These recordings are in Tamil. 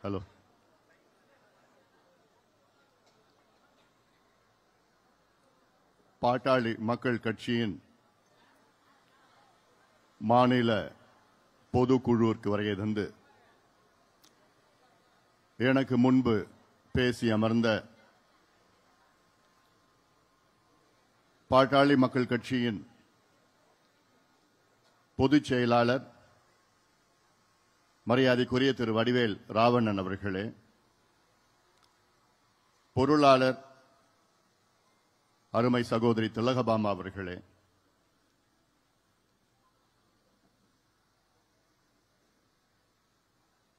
ஹலோ. பாட்டாளி மக்கள் கட்சியின் மாநில பொதுக்குழுவிற்கு வருகை தந்து எனக்கு முன்பு பேசி அமர்ந்த பாட்டாளி மக்கள் கட்சியின் பொதுச் செயலாளர் மரியாதைக்குரிய திரு வடிவேல் ராவணன் அவர்களே, பொருளாளர் அருமை சகோதரி திலகபாமா அவர்களே,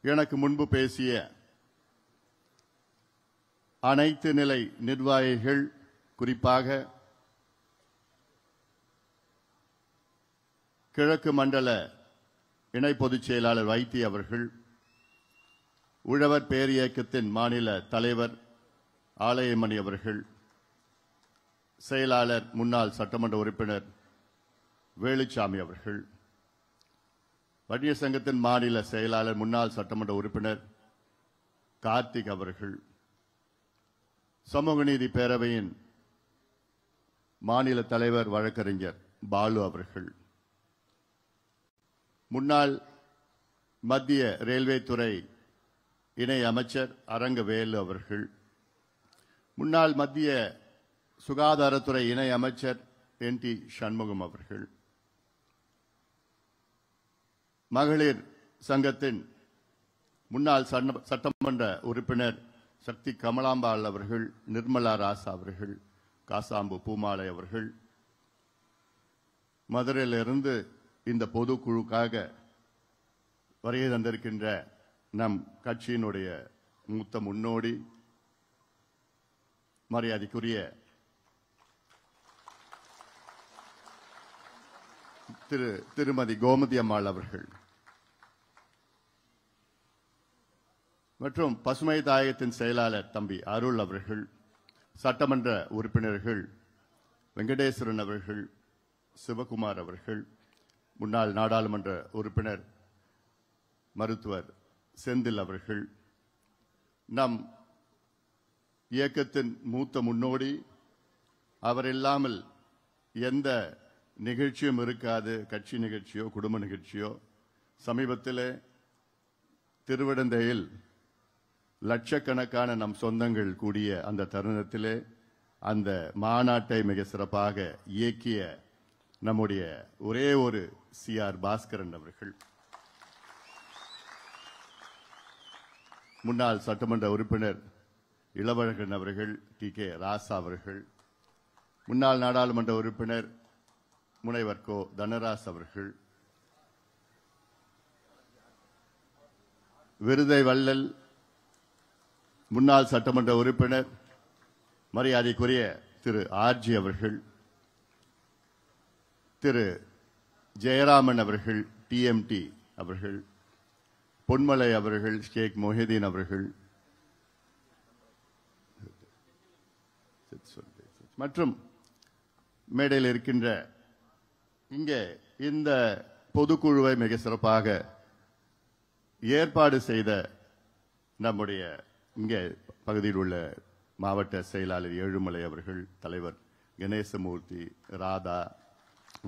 எனக்கு முன்பு பேசிய அனைத்து நிலை நிர்வாகிகள், குறிப்பாக கிழக்கு மண்டல இணை பொதுச் செயலாளர் வைத்தி அவர்கள், உழவர் பேரியக்கத்தின் மாநில தலைவர் ஆலயமணி அவர்கள், செயலாளர் முன்னாள் சட்டமன்ற உறுப்பினர் வேலுச்சாமி அவர்கள், வன்னியர் சங்கத்தின் மாநில செயலாளர் முன்னாள் சட்டமன்ற உறுப்பினர் கார்த்திக் அவர்கள், சமூக நீதி பேரவையின் மாநில தலைவர் வழக்கறிஞர் பாலு அவர்கள், முன்னாள் மத்திய ரயில்வே துறை இணை அமைச்சர் அரங்கவேலு அவர்கள், முன்னாள் மத்திய சுகாதாரத்துறை இணை அமைச்சர் NT சண்முகம் அவர்கள், மகளிர் சங்கத்தின் முன்னாள் சட்டமன்ற உறுப்பினர் சக்தி கமலாம்பாள் அவர்கள், நிர்மலா ராசா அவர்கள், காசாம்பு பூமாலை அவர்கள், மதுரையிலிருந்து இந்த பொதுக்குழுக்காக வருகை தந்திருக்கின்ற நம் கட்சியினுடைய மூத்த முன்னோடி மரியாதைக்குரிய திருமதி கோமதி அம்மாள் அவர்கள் மற்றும் பசுமை தாயகத்தின் செயலாளர் தம்பி அருள் அவர்கள், சட்டமன்ற உறுப்பினர்கள் வெங்கடேஸ்வரன் அவர்கள், சிவகுமார் அவர்கள், முன்னாள் நாடாளுமன்ற உறுப்பினர் மருத்துவர் செந்தில் அவர்கள், நம் இயக்கத்தின் மூத்த முன்னோடி, அவர் இல்லாமல் எந்த நிகழ்ச்சியும் இருக்காது, கட்சி நிகழ்ச்சியோ குடும்ப நிகழ்ச்சியோ. சமீபத்தில் திருவிடந்தையில் லட்சக்கணக்கான நம் சொந்தங்கள் கூடிய அந்த தருணத்திலே அந்த மாநாட்டை மிக சிறப்பாக இயக்கிய நம்முடைய ஒரே ஒரு CR பாஸ்கரன் அவர்கள், முன்னாள் சட்டமன்ற உறுப்பினர் இளவழகன் அவர்கள், TK ராசா அவர்கள், முன்னாள் நாடாளுமன்ற உறுப்பினர் முனைவர் கோ தனராஸ் அவர்கள், விருதை வள்ளல் முன்னாள் சட்டமன்ற உறுப்பினர் மரியாதைக்குரிய திரு RG அவர்கள், திரு ஜெயராமன் அவர்கள், TMT அவர்கள், பொன்மலை அவர்கள், ஷேக் மொஹிதீன் அவர்கள் மற்றும் மேடையில் இருக்கின்ற இங்கே இந்த பொதுக்குழுவை மிக சிறப்பாக ஏற்பாடு செய்த நம்முடைய இங்கே பகுதியில் உள்ள மாவட்ட செயலாளர் ஏழுமலை அவர்கள், தலைவர் கணேசமூர்த்தி, ராதா,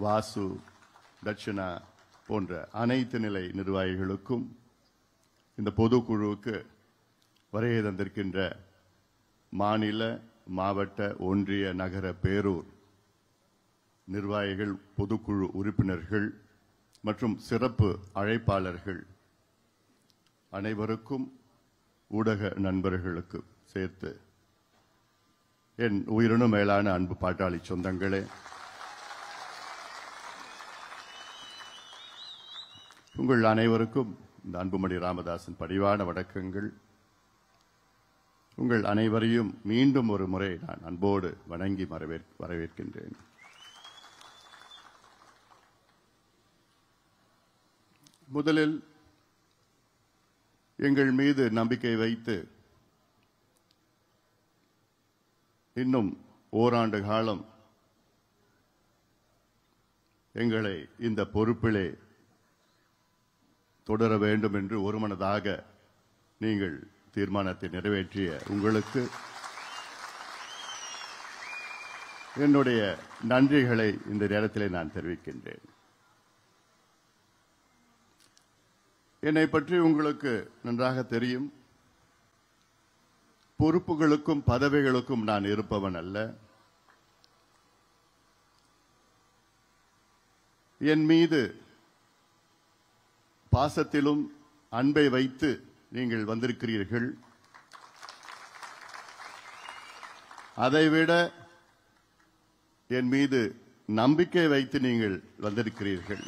வாசு, தட்சிணா போன்ற அனைத்து நிலை நிர்வாகிகளுக்கும், இந்த பொதுக்குழுவுக்கு வருகை தந்திருக்கின்ற மாநில, மாவட்ட, ஒன்றிய, நகர, பேரூர் நிர்வாகிகள், பொதுக்குழு உறுப்பினர்கள் மற்றும் சிறப்பு அழைப்பாளர்கள் அனைவருக்கும், ஊடக நண்பர்களுக்கு சேர்த்து என் உயிரினும் மேலான அன்பு பாட்டாளி சொந்தங்களே, உங்கள் அனைவருக்கும் இந்த அன்புமணி ராமதாசன் பணிவான வணக்கங்கள். உங்கள் அனைவரையும் மீண்டும் ஒரு முறை நான் அன்போடு வணங்கி வரவேற்கின்றேன். முதலில் எங்கள் மீது நம்பிக்கை வைத்து இன்னும் ஓராண்டு காலம் எங்களை இந்த பொறுப்பிலே தொடர வேண்டும் என்று ஒருமனதாக நீங்கள் தீர்மானத்தை நிறைவேற்றிய உங்களுக்கு என்னுடைய நன்றிகளை இந்த நேரத்தில் நான் தெரிவிக்கின்றேன். என்னை பற்றி உங்களுக்கு நன்றாக தெரியும். பொறுப்புகளுக்கும் பதவிகளுக்கும் நான் இருப்பவன் அல்ல. என் மீது பாசத்திலும் அன்பை வைத்து நீங்கள் வந்திருக்கிறீர்கள். அதைவிட என் மீது நம்பிக்கை வைத்து நீங்கள் வந்திருக்கிறீர்கள்.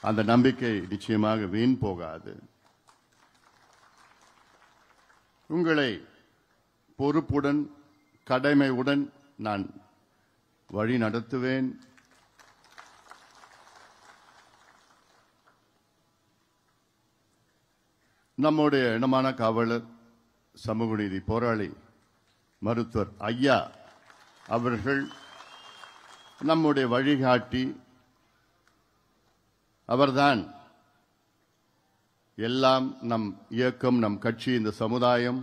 அந்த நம்பிக்கை நிச்சயமாக வீண் போகாது. உங்களை பொறுப்புடன் கடமையுடன் நான் வழி நடத்துவேன். நம்முடைய இனமான காவலர் சமூக நீதி போராளி மருத்துவர் ஐயா அவர்கள் நம்முடைய வழிகாட்டி. அவர்தான் எல்லாம். நம் இயக்கம், நம் கட்சி, இந்த சமுதாயம்,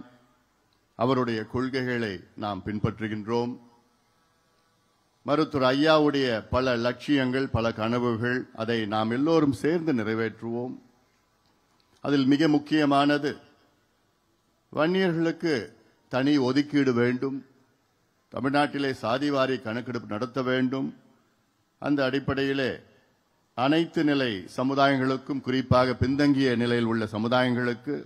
அவருடைய கொள்கைகளை நாம் பின்பற்றுகின்றோம். மருத்துவர் ஐயாவுடைய பல லட்சியங்கள், பல கனவுகள், அதை நாம் எல்லோரும் சேர்ந்து நிறைவேற்றுவோம். அதில் மிக முக்கியமானது வன்னியர்களுக்கு தனி ஒதுக்கீடு வேண்டும். தமிழ்நாட்டிலே சாதிவாரி கணக்கெடுப்பு நடத்த வேண்டும். அந்த அடிப்படையிலே அனைத்து நிலை சமுதாயங்களுக்கும், குறிப்பாக பின்தங்கிய நிலையில் உள்ள சமுதாயங்களுக்கு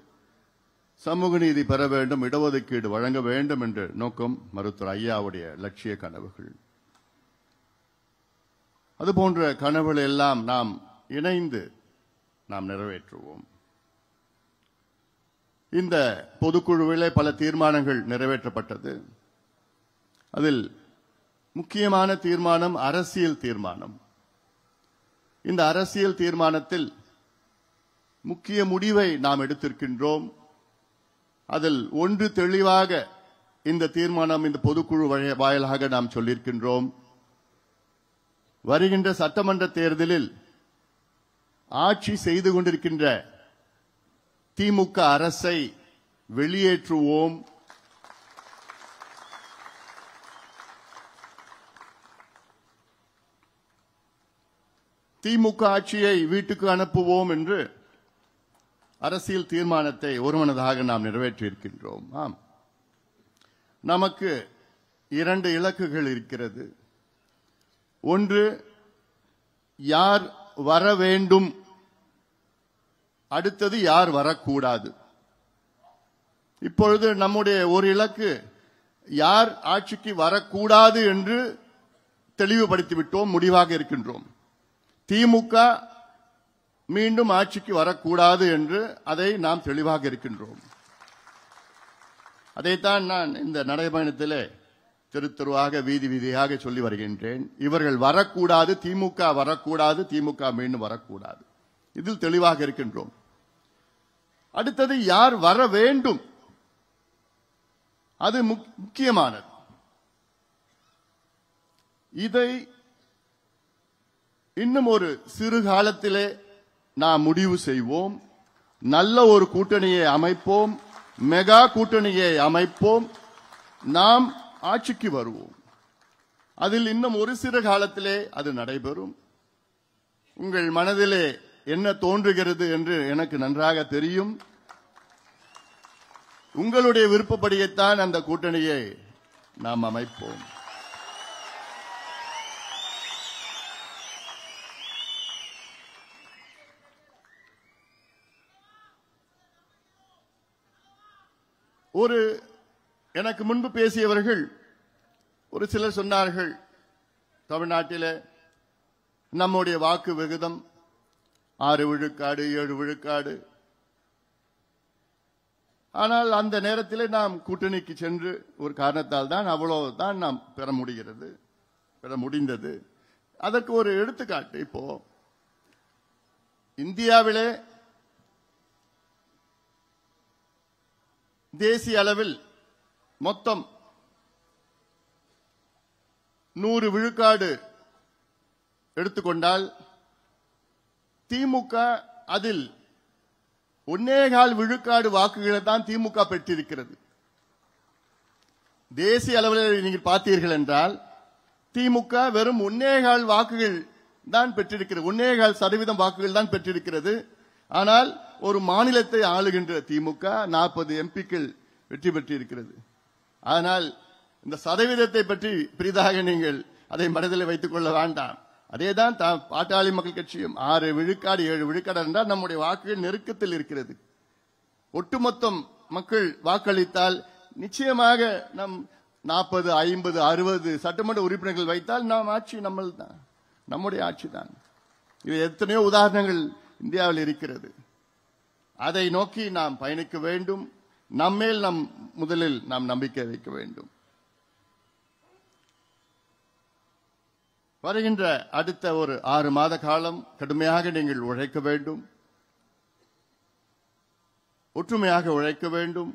சமூக நீதி பெற வேண்டும், இடஒதுக்கீடு வழங்க வேண்டும் என்ற நோக்கம் மருத்துவர் ஐயாவுடைய லட்சிய கனவுகள். அதுபோன்ற கனவுகள் எல்லாம் நாம் இணைந்து நாம் நிறைவேற்றுவோம். இந்த பொதுக்குழுவிலே பல தீர்மானங்கள் நிறைவேற்றப்பட்டது. அதில் முக்கியமான தீர்மானம் அரசியல் தீர்மானம். இந்த அரசியல் தீர்மானத்தில் முக்கிய முடிவை நாம் எடுத்திருக்கின்றோம். அதில் ஒன்று தெளிவாக இந்த தீர்மானம் இந்த பொதுக்குழு வாயிலாக நாம் சொல்லியிருக்கின்றோம். வருகின்ற சட்டமன்ற தேர்தலில் ஆட்சி செய்து கொண்டிருக்கின்ற திமுக அரசை வெளியேற்றுவோம். திமுக ஆட்சியை வீட்டுக்கு அனுப்புவோம் என்று அரசியல் தீர்மானத்தை ஒருமனதாக நாம் நிறைவேற்றியிருக்கின்றோம். ஆம், நமக்கு 2 இலக்குகள் இருக்கிறது. ஒன்று, யார் வர வேண்டும், அடுத்தது யார் வரக்கூடாது. இப்பொழுது நம்முடைய ஒரு இலக்கு யார் ஆட்சிக்கு வரக்கூடாது என்று தெளிவுபடுத்திவிட்டோம், முடிவாக இருக்கின்றோம். திமுக மீண்டும் ஆட்சிக்கு வரக்கூடாது என்று அதை நாம் தெளிவாக இருக்கின்றோம். அதைத்தான் நான் இந்த நடைபயணத்திலே தெரு தெருவாக வீதி வீதியாக சொல்லி வருகின்றேன். இவர்கள் வரக்கூடாது, திமுக வரக்கூடாது, திமுக மீண்டும் வரக்கூடாது. இதில் தெளிவாக இருக்கின்றோம். அடுத்தது யார் வர வேண்டும், அது முக்கியமானது. இதை இன்னும் ஒரு சிறு காலத்திலே நாம் முடிவு செய்வோம். நல்ல ஒரு கூட்டணியை அமைப்போம், மெகா கூட்டணியை அமைப்போம், நாம் ஆட்சிக்கு வருவோம். அதில் இன்னும் ஒரு சிறு காலத்திலே அது நடைபெறும். உங்கள் மனதிலே என்ன தோன்றுகிறது என்று எனக்கு நன்றாக தெரியும். உங்களுடைய விருப்பப்படியேத்தான் அந்த கூட்டணியை நாம் அமைப்போம். எனக்கு முன்பு பேசியவர்கள் ஒரு சிலர் சொன்னார்கள், தமிழ்நாட்டில் நம்முடைய வாக்கு விகிதம் 6 விழுக்காடு 7 விழுக்காடு. ஆனால் அந்த நேரத்தில் நாம் கூட்டணிக்கு சென்று ஒரு காரணத்தால் தான் அவ்வளவுதான் நாம் பெற முடிந்தது. அதற்கு ஒரு எடுத்துக்காட்டு, இப்போ இந்தியாவிலே தேசிய அளவில் மொத்தம் 100 விழுக்காடு எடுத்துக்கொண்டால் திமுக அதில் 1.25 விழுக்காடு வாக்குகளை தான் திமுக பெற்றிருக்கிறது. தேசிய அளவில் நீங்கள் பார்த்தீர்கள் என்றால் திமுக வெறும் 1.25 வாக்குகள் தான் பெற்றிருக்கிறது. 1.25% வாக்குகள் தான் பெற்றிருக்கிறது. ஆனால் ஒரு மாநிலத்தை ஆளுகின்ற திமுக 40 எம்பிக்கள் வெற்றி பெற்றிருக்கிறது. ஆனால் இந்த சதவீதத்தை பற்றி பெரிதாக நீங்கள் அதை மனதில் வைத்துக் கொள்ள வேண்டாம். அதேதான் பாட்டாளி மக்கள் கட்சியும் 6 விழுக்காடு 7 விழுக்காடு என்றால் நம்முடைய வாக்குகள் நெருக்கத்தில் இருக்கிறது. ஒட்டுமொத்தம் மக்கள் வாக்களித்தால் நிச்சயமாக நம் 40, 50, 60 சட்டமன்ற உறுப்பினர்கள் வைத்தால் நாம் ஆட்சி நம்முடைய ஆட்சி தான். இது எத்தனையோ உதாரணங்கள் இந்தியாவில் இருக்கிறது. அதை நோக்கி நாம் பயணிக்க வேண்டும். நம்மேல் முதலில் நாம் நம்பிக்கை வைக்க வேண்டும். வருகின்ற அடுத்த ஒரு 6 மாத காலம் கடுமையாக நீங்கள் உழைக்க வேண்டும். ஒற்றுமையாக உழைக்க வேண்டும்.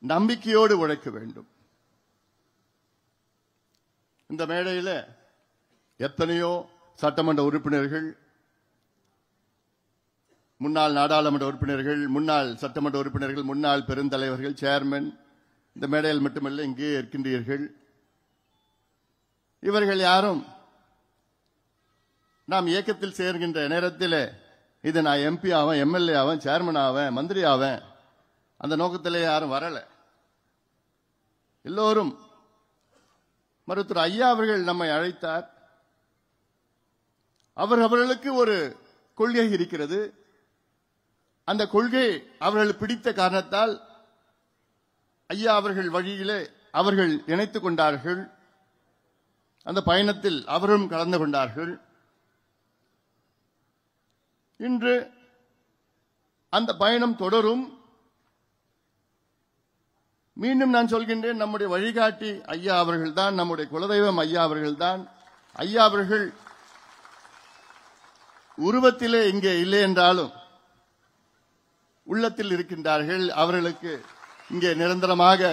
நம்பிக்கையோடு உழைக்க வேண்டும். இந்த மேடையில் எத்தனையோ சட்டமன்ற உறுப்பினர்கள், முன்னாள் நாடாளுமன்ற உறுப்பினர்கள், முன்னாள் சட்டமன்ற உறுப்பினர்கள், முன்னாள் பெருந்தலைவர்கள், சேர்மன் இந்த மேடையில் மட்டுமல்ல இங்கே இருக்கின்றீர்கள். இவர்கள் யாரும் நாம் இயக்கத்தில் சேர்கின்ற நேரத்தில் இது நான் எம்பி ஆவேன், எம்எல்ஏ ஆவேன், சேர்மன் ஆவேன், மந்திரி ஆவேன் அந்த நோக்கத்திலே யாரும் வரல. எல்லோரும் மருத்துவர் ஐயா அவர்கள் நம்மை அழைத்தார். அவர்களுக்கு ஒரு கொள்கை இருக்கிறது. அந்த கொள்கை அவர்கள் பிடித்த காரணத்தால் ஐயா அவர்கள் வழியிலே அவர்கள் இணைத்துக் கொண்டார்கள். அந்த பயணத்தில் அவரும் கலந்து கொண்டார்கள். இன்று அந்த பயணம் தொடரும். மீண்டும் நான் சொல்கின்றேன், நம்முடைய வழிகாட்டி ஐயா அவர்கள் தான், நம்முடைய குலதெய்வம் ஐயா அவர்கள் தான். ஐயா அவர்கள் உருவத்திலே இங்கே இல்லை என்றாலும் உள்ளத்தில் இருக்கின்றார்கள். அவர்களுக்கு இங்கே நிரந்தரமாக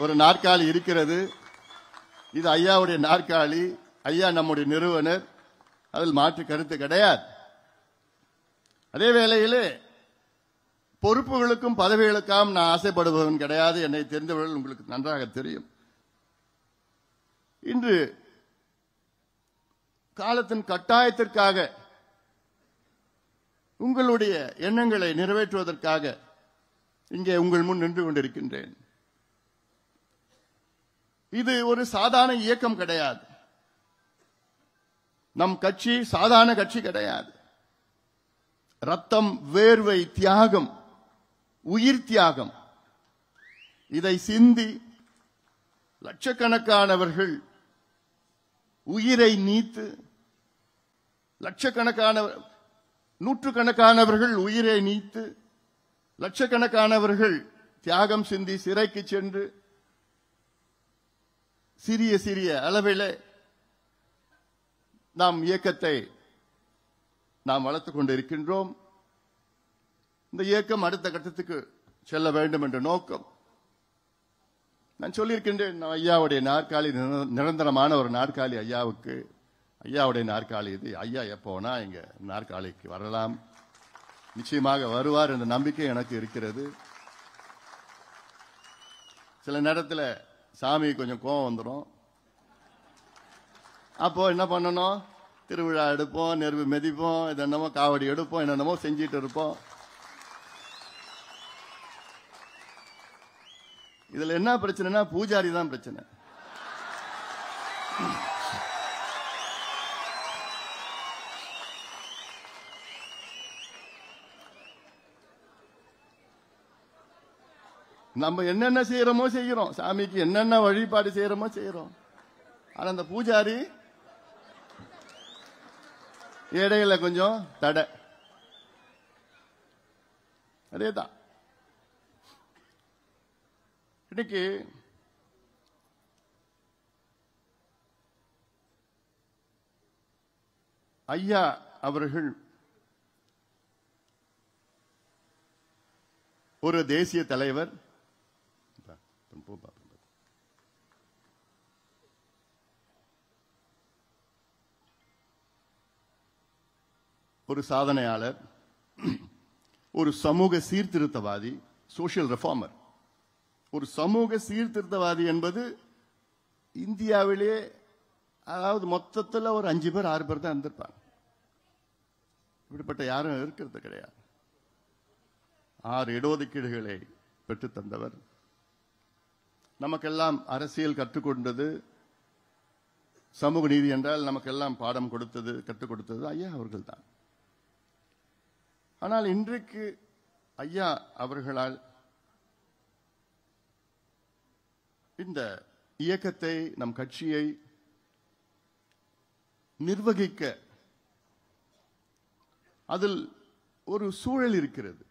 ஒரு நாற்காலி இருக்கிறது. இது ஐயாவுடைய நாற்காலி. ஐயா நம்முடைய நிறுவனர், அதில் மாற்று கருத்து கிடையாது. அதே வேளையிலே பொறுப்புகளுக்கும் பதவிகளுக்காம் நான் ஆசைப்படுபவன் கிடையாது. என்னை தெரிந்தவர்கள் உங்களுக்கு நன்றாக தெரியும். இன்று காலத்தின் கட்டாயத்திற்காக உங்களுடைய எண்ணங்களை நிறைவேற்றுவதற்காக இங்கே உங்கள் முன் நின்று கொண்டிருக்கின்றேன். இது ஒரு சாதாரண இயக்கம் கிடையாது. நம் கட்சி சாதாரண கட்சி கிடையாது. ரத்தம், வேர்வை, தியாகம், உயிர் தியாகம் இதை சிந்தி லட்சக்கணக்கானவர்கள் உயிரை நீத்து, நூற்றுக்கணக்கானவர்கள் உயிரை நீத்து, லட்சக்கணக்கானவர்கள் தியாகம் சிந்தி சிறைக்கு சென்று சிறிய சிறிய அளவில் நாம் இயக்கத்தை நாம் வளர்த்துக் கொண்டிருக்கின்றோம். இந்த இயக்கம் அடுத்த கட்டத்துக்கு செல்ல வேண்டும் என்ற நோக்கம். நான் சொல்லியிருக்கின்றேன், ஐயாவுடைய நாற்காலி நிரந்தரமான ஒரு நாற்காலி ஐயாவுக்கு. ஐயாவுடைய நாற்காலி இது. ஐயா எப்போனா இங்க நாற்காலிக்கு வரலாம், நிச்சயமாக வருவார் என்ற நம்பிக்கை எனக்கு இருக்கிறது. சில நேரத்தில் சாமி கொஞ்சம் கோபம் வந்துடும். அப்போ என்ன பண்ணணும்? திருவிழா எடுப்போம், நெருப்பு மெதிப்போம், என்னென்னமோ காவடி எடுப்போம், என்னென்னமோ செஞ்சிட்டு இருப்போம். இதுல என்ன பிரச்சனைனா பூஜாரி தான் பிரச்சனை. நம்ம என்னென்ன செய்யறோமோ செய்கிறோம், சாமிக்கு என்னென்ன வழிபாடு செய்யறோமோ செய்யறோம். ஆனா அந்த பூஜாரி இடையில கொஞ்சம் தடை. அதேதான் இன்னைக்கு ஐயா அவர்கள் ஒரு தேசிய தலைவர், ஒரு சாதனையாளர். ஒரு சமூக சீர்திருத்தவாதி, சோஷியல் ரெஃபார்மர். ஒரு சமூக சீர்திருத்தவாதி என்பது இந்தியாவிலே அதாவது மொத்தத்தில் ஒரு 5 பேர் 6 பேர் தான் இருந்திருப்பாங்க. இப்படிப்பட்ட யாரும் இருக்கிறது கிடையாது. 6 இடஒதுக்கீடுகளை பெற்று தந்தவர். நமக்கெல்லாம் அரசியல் கற்றுக்கொண்டது, சமூக நீதி என்றால் நமக்கெல்லாம் பாடம் கொடுத்தது, கற்றுக் கொடுத்தது ஐயா அவர்கள் தான். ஆனால் இன்றைக்கு ஐயா அவர்களால் இந்த இயக்கத்தை, நம் கட்சியை நிர்வகிக்க அதில் ஒரு சூழல் இருக்கிறது.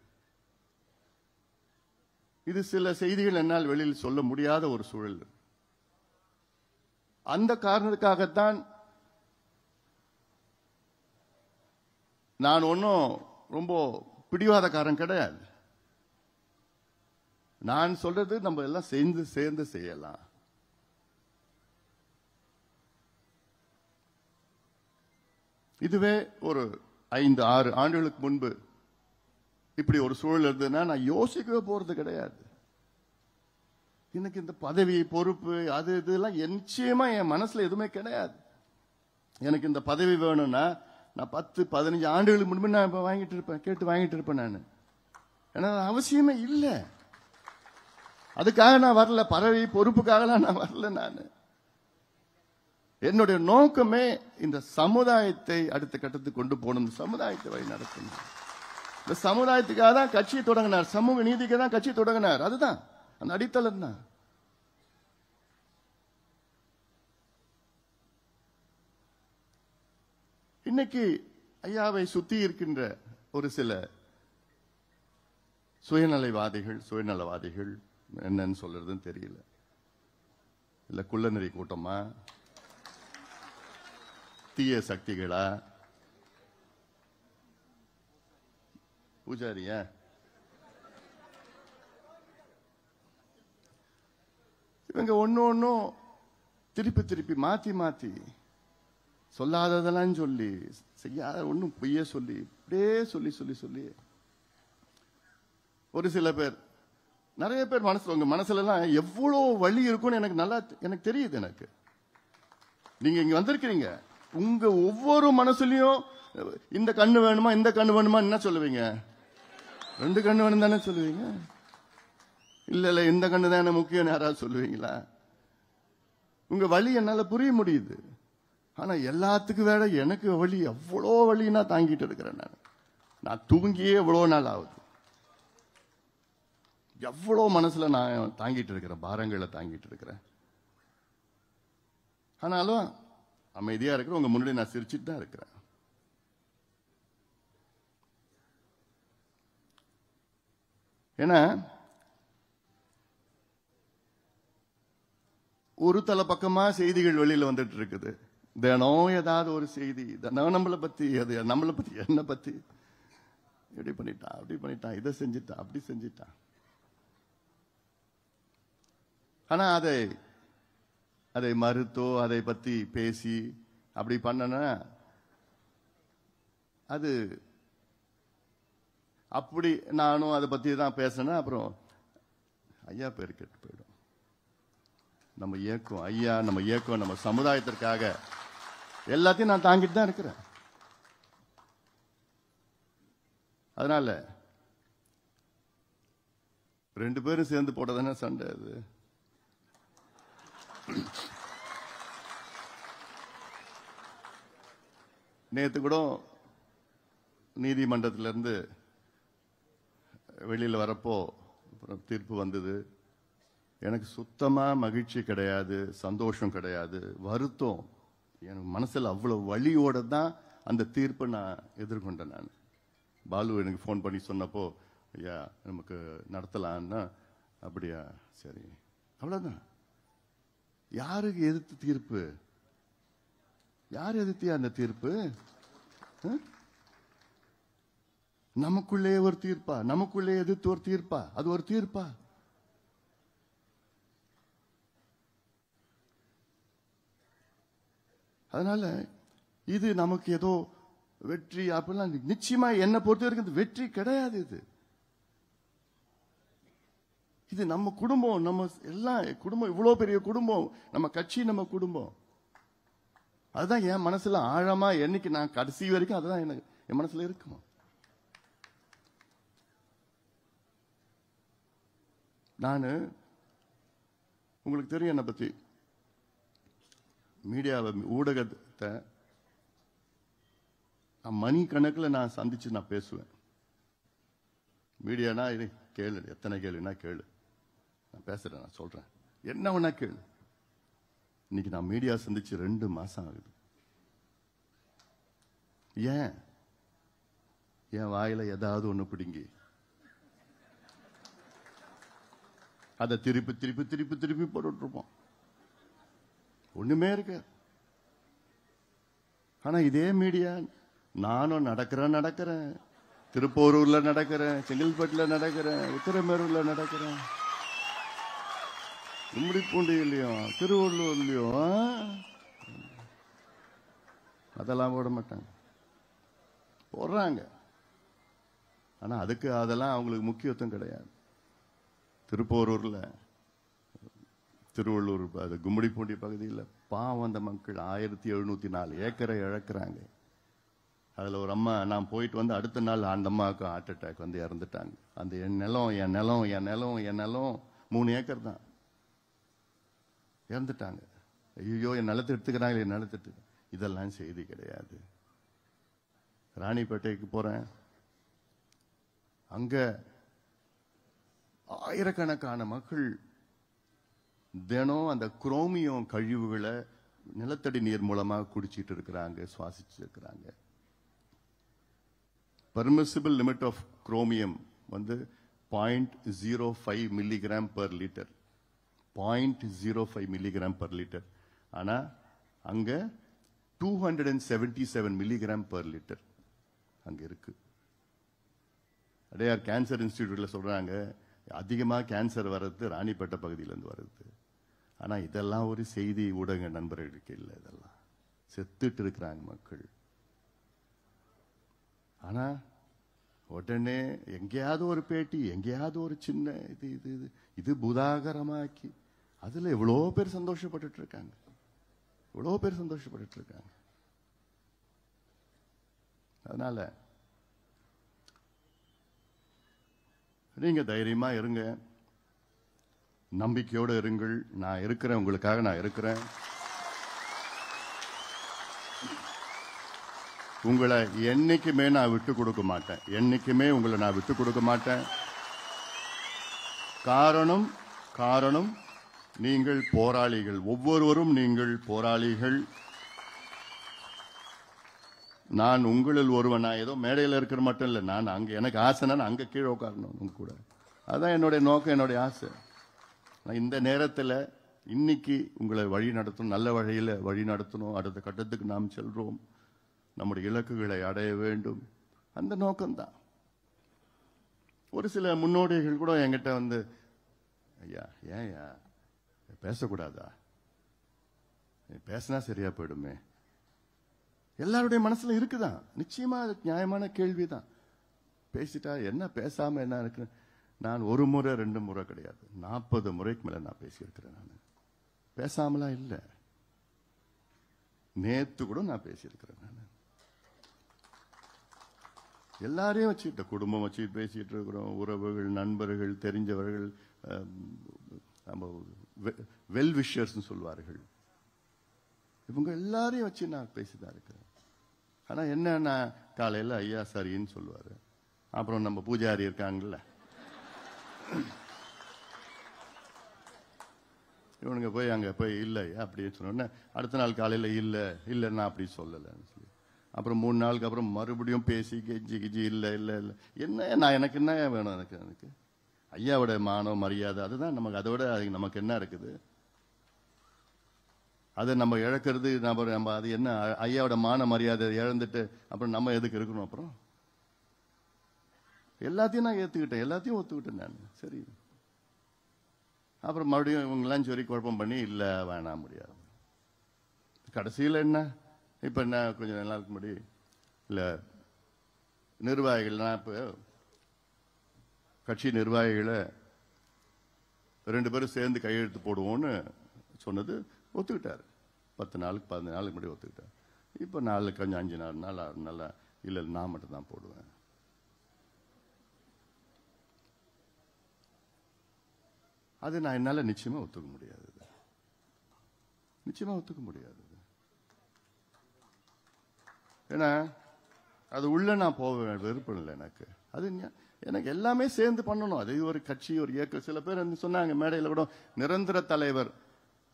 இது சில செய்திகள் என்னால் வெளியில் சொல்ல முடியாத ஒரு சூழல். அந்த காரணத்துக்காகத்தான் நான் ஒன்னும் ரொம்ப பிடிவாதக்காரன் கிடையாது. நான் சொல்றது நம்ம எல்லாம் சேர்ந்து செய்யலாம். இதுவே ஒரு 5-6 ஆண்டுகளுக்கு முன்பு இப்படி ஒரு சூழல் இருந்ததுன்னா நான் யோசிக்கவே போறது கிடையாது. எனக்கு இந்த பதவி, பொறுப்பு, அது இதெல்லாம் நிச்சயமா என் மனசுல எதுவுமே கிடையாது. எனக்கு இந்த பதவி வேணும்னா நான் 10-15 ஆண்டுகளுக்கு முன்பு நான் கேட்டு வாங்கிட்டு இருப்பேன். நான் ஏன்னா அவசியமே இல்லை. அதுக்காக நான் வரல, பதவி பொறுப்புக்காகலாம் நான் வரல. நான் என்னுடைய நோக்கமே இந்த சமுதாயத்தை அடுத்த கட்டத்துக்கு கொண்டு போகணும், இந்த சமுதாயத்தை வழி நடத்தணும். இந்த சமுதாயத்துக்காக தான் கட்சியை தொடங்கினார், சமூக நீதிக்கு தான் கட்சி தொடங்கினார். அதுதான் அந்த அடித்தளம் தான். இன்னைக்கு ஐயாவை சுத்தி இருக்கின்ற ஒரு சில சுயநலவாதிகள் என்னன்னு சொல்றதுன்னு தெரியல. இல்ல குள்ளநெறி கூட்டமா, தீய சக்திகளா, பூஜாரியா, இவங்க ஒன்னும் திருப்பி மாத்தி சொல்லாததெல்லாம் சொல்லி, செய்யாத ஒன்னும் பொய்ய சொல்லி, இப்படியே சொல்லி ஒரு சில பேர், நிறைய பேர் உங்க மனசுல எல்லாம் எவ்வளவு வலி இருக்கும்னு எனக்கு தெரியுது. எனக்கு நீங்க இங்க வந்திருக்கிறீங்க, உங்க ஒவ்வொரு மனசுலயும் இந்த கண்ணு வேணுமா, இந்த கண்ணு வேணுமா என்ன சொல்லுவீங்க? 2 கண்ணு வேணும் தானே சொல்லுவீங்க. இல்ல இந்த கண்ணு தானே முக்கியம் யாராவது சொல்லுவீங்களா? உங்க வலி என்னால புரிய முடியுது. ஆனா எல்லாத்துக்கும் வேற எனக்கு வலி, எவ்வளோ வலினா தாங்கிட்டு இருக்கிறேன். நான் தூங்கியே எவ்வளவு நாள் ஆகுது. எவ்வளவு மனசுல நான் தாங்கிட்டு இருக்கிறேன், பாரங்களை தாங்கிட்டு இருக்கிறேன். ஆனாலும் அமைதியா இருக்கிற உங்க முன்னாடி நான் சிரிச்சிட்டு தான் இருக்கிறேன். ஏன்னா ஒரு தலை பக்கமா செய்திகள் வெளியில வந்துட்டு இருக்குது. தினம் ஏதாவது ஒரு செய்தி, நம்மளை பத்தி, அது நம்மளை பத்தி, என்ன பத்தி, இப்படி பண்ணிட்டான், அப்படி பண்ணிட்டான், இதை செஞ்சிட்டான், அப்படி செஞ்சிட்டான். ஆனா அதை மறுத்தோ அதை பத்தி பேசி அப்படி பண்ணனா அது அப்படி நானும் அதை பத்தி தான் பேசினேன். அப்புறம் ஐயா பேர் கெட்டு போயிடும். நம்ம இயக்கம் நம்ம சமுதாயத்திற்காக எல்லாத்தையும் நான் தாங்கிட்டு தான் இருக்கிறேன். அதனால 2 பேரும் சேர்ந்து போட்டதானே சண்டை. அது நேத்து கூட நீதிமன்றத்திலிருந்து வெளியில வரப்போ தீர்ப்பு வந்தது. எனக்கு சுத்தமா மகிழ்ச்சி கிடையாது, சந்தோஷம் கிடையாது, வருத்தம். எனக்கு மனசுல அவ்வளவு வலியோட தான் அந்த தீர்ப்பை நான் எதிர்கொண்டேன். நான் பாலு எனக்கு ஃபோன் பண்ணி சொன்னப்போ, ஐயா நமக்கு நடத்தலான்னா, அப்படியா சரி, அவ்வளவுதான். யாருக்கு எதிர்த்து தீர்ப்பு? யார் எதிர்த்தியா அந்த தீர்ப்பு? நமக்குள்ளே ஒரு தீர்ப்பா? நமக்குள்ளே எதிர்த்து ஒரு தீர்ப்பா? அது ஒரு தீர்ப்பா? அதனால இது நமக்கு ஏதோ வெற்றி அப்படிலாம் நிச்சயமா என்ன பொறுத்த வரைக்கும் வெற்றி கிடையாது. இது இது நம்ம குடும்பம், நம்ம எல்லாம் குடும்பம், இவ்வளவு பெரிய குடும்பம், நம்ம கட்சி, நம்ம குடும்பம். அதுதான் என் மனசுல ஆழமா என்னைக்கு நான் கடைசி வரைக்கும் அதுதான் எனக்கு என் மனசுல இருக்குமா. நான் உங்களுக்கு தெரியும் என்னை பத்தி, மீடியாவை, ஊடகத்தை மணி கணக்கில் நான் சந்திச்சு நான் பேசுவேன். மீடியானா இது கேளு, எத்தனை கேளுன்னா கேளு, நான் பேசுறேன், நான் சொல்றேன், என்ன வேணா கேளு. இன்னைக்கு நான் மீடியா சந்திச்சு 2 மாசம் ஆகுது. ஏன் என் வாயில ஏதாவது ஒண்ணு பிடுங்கி அதை திருப்பி திருப்பி திருப்பி திருப்பி போட்டுட்டு இருப்போம், ஒண்ணுமே இருக்கு. ஆனா இதே மீடியா, நானும் நடக்கிறேன், திருப்போரூர்ல நடக்கிறேன், செங்கல்பட்டுல நடக்கிறேன், உத்தரமேரூர்ல நடக்கிறேன், கும்மிடிப்பூண்டியிலையும் திருவள்ளூர்லயும், அதெல்லாம் போட மாட்டாங்க, போடுறாங்க. ஆனா அதுக்கு அதெல்லாம் அவங்களுக்கு முக்கியத்துவம் கிடையாது. திருப்போரூர்ல, திருவள்ளூர், அது கும்மிடிப்பூண்டி பகுதியில் பாவம் அந்த மக்கள் 1704 ஏக்கரை இழக்கிறாங்க. அதுல ஒரு அம்மா, நான் போயிட்டு வந்து அடுத்த நாள் அந்த அம்மாவுக்கு ஹார்ட் அட்டாக் வந்து இறந்துட்டாங்க. அந்த என் நிலம் 3 ஏக்கர் தான், இறந்துட்டாங்க. ஐயோ, என் நிலத்தை எடுத்துக்கிறாங்க, என் நிலத்தை எடுத்து. இதெல்லாம் செய்தி கிடையாது. ராணிப்பேட்டைக்கு போறேன், அங்க ஆயிரக்கணக்கான மக்கள் தினம் அந்த குரோமியம் கழிவுகளை நிலத்தடி நீர் மூலமா குடிச்சிட்டு இருக்கிறாங்க, சுவாசிச்சு இருக்கிறாங்க. பெர்மிசிபிள் லிமிட் ஆஃப் குரோமியம் வந்து 0.05 milligram per litre, 0.05 milligram per litre. ஆனா அங்க 277 மில்லிகிராம் பர் லிட்டர் அங்க இருக்கு. அடையார் கேன்சர் இன்ஸ்டிடியூட்ல சொல்றாங்க, அதிகமா கேன்சர் வர்றது ராணிப்பேட்டை பகுதியிலிருந்து வருது. ஆனா இதெல்லாம் ஒரு செய்தி ஊடக நண்பர்களுக்கு இல்லை. இதெல்லாம் செத்துட்டு இருக்கிறாங்க மக்கள். ஆனா உடனே எங்கேயாவது ஒரு பேட்டி, எங்கேயாவது ஒரு சின்ன இது புதாகரமாக்கி அதுல எவ்வளோ பேர் சந்தோஷப்பட்டு இருக்காங்க, எவ்வளோ பேர் சந்தோஷப்பட்டு இருக்காங்க. அதனால நீங்க தைரியமா இருங்க, நம்பிக்கையோடு இருங்கள். நான் இருக்கிறேன், உங்களுக்காக நான் இருக்கிறேன். உங்களை என்னைக்குமே நான் விட்டு கொடுக்க மாட்டேன், என்னைக்குமே உங்களை நான் விட்டு கொடுக்க மாட்டேன். காரணம் நீங்கள் போராளிகள், ஒவ்வொருவரும் நீங்கள் போராளிகள். நான் உங்களில் ஒருவன். நான் ஏதோ மேடையில் இருக்கிற மட்டும் இல்லை, நான் அங்க எனக்கு ஆசைனா நான் அங்க கீழே உட்காரணும் உங்க கூட. அதுதான் என்னுடைய நோக்கம், என்னுடைய ஆசை. நான் இந்த நேரத்தில் இன்னைக்கு உங்களை வழி நடத்தணும், நல்ல வழியில் வழி நடத்தணும். அடுத்த கட்டத்துக்கு நாம் செல்றோம், நம்முடைய இலக்குகளை அடைய வேண்டும், அந்த நோக்கம்தான். ஒரு சில முன்னோடிகள் கூட என்கிட்ட வந்து, ஐயா ஏன்யா பேசக்கூடாதா, பேசினா சரியா போயிடுமே. எல்லாருடைய மனசுல இருக்குதான், நிச்சயமா நியாயமான கேள்விதான். பேசிட்டா என்ன, பேசாம என்ன இருக்கு. நான் 1 முறை 2 முறை கிடையாது, 40 முறைக்கு மேல நான் பேசியிருக்கிறேன். நான் பேசாமலாம் இல்லை, நேத்து கூட நான் பேசியிருக்கிறேன். நான் எல்லாரையும் வச்சுக்கிட்ட குடும்பம் வச்சு பேசிட்டு இருக்கிறோம், உறவுகள், நண்பர்கள், தெரிஞ்சவர்கள், வெல் விஷர்ஸ் சொல்வார்கள், இவங்க எல்லாரையும் வச்சு நான் பேசிதான் இருக்கிறேன். ஆனா என்ன, காலையில் ஐயா சரின்னு சொல்லுவாரு, அப்புறம் நம்ம பூஜாரி இருக்காங்கல்ல, இவனுங்க போய் அங்க போய் இல்லை அப்படின்னு சொன்ன அடுத்த நாள் காலையில் இல்லை நான் அப்படி சொல்லலைன்னு சொல்லி, அப்புறம் 3 நாளுக்கு அப்புறம் மறுபடியும் பேசி கெஞ்சி இல்லை என்ன, நான் எனக்கு என்ன வேணும், எனக்கு ஐயாவோட மானம் மரியாதை அதுதான் நமக்கு, அதை விட நமக்கு என்ன இருக்குது. அதை நம்ம இழக்கிறது, நம்ம அது என்ன, ஐயாவோட மான மரியாதை இழந்துட்டு அப்புறம் நம்ம எதுக்கு இருக்கணும். அப்புறம் எல்லாத்தையும் நான் ஏத்துக்கிட்டேன், எல்லாத்தையும் ஒத்துக்கிட்டேன் நான். சரி, அப்புறம் மறுபடியும் இவங்கெல்லாம் சொல்லி குழப்பம் பண்ணி இல்லை வேணாம் முடியாது. கடைசியில் என்ன, இப்ப என்ன, கொஞ்சம் நாளுக்கு முன்னாடி இல்ல நிர்வாகிகள், நான் இப்ப கட்சி நிர்வாகிகளை 2 பேரும் சேர்ந்து கையெழுத்து போடுவோம்னு சொன்னது ஒத்துக்கிட்டாரு. 10 நாளுக்கு 15 நாளுக்கு முன்னாடி ஒத்துக்கிட்டாரு. இப்போ 4 கொஞ்சம் 5 நாள் 6 நாள் இல்லை நான் மட்டும் தான் போடுவேன். அது நான் என்னால நிச்சயமா ஒத்துக்க முடியாது. நிச்சயமா ஒத்துக்க முடியாது. ஏன்னா அது உள்ள நான் போக விருப்பம் இல்லை எனக்கு. அது எனக்கு எல்லாமே சேர்ந்து பண்ணணும். அது ஒரு கட்சி, ஒரு இயக்கம். சில பேர் சொன்னாங்க மேடையில் கூட, நிரந்தர தலைவர்.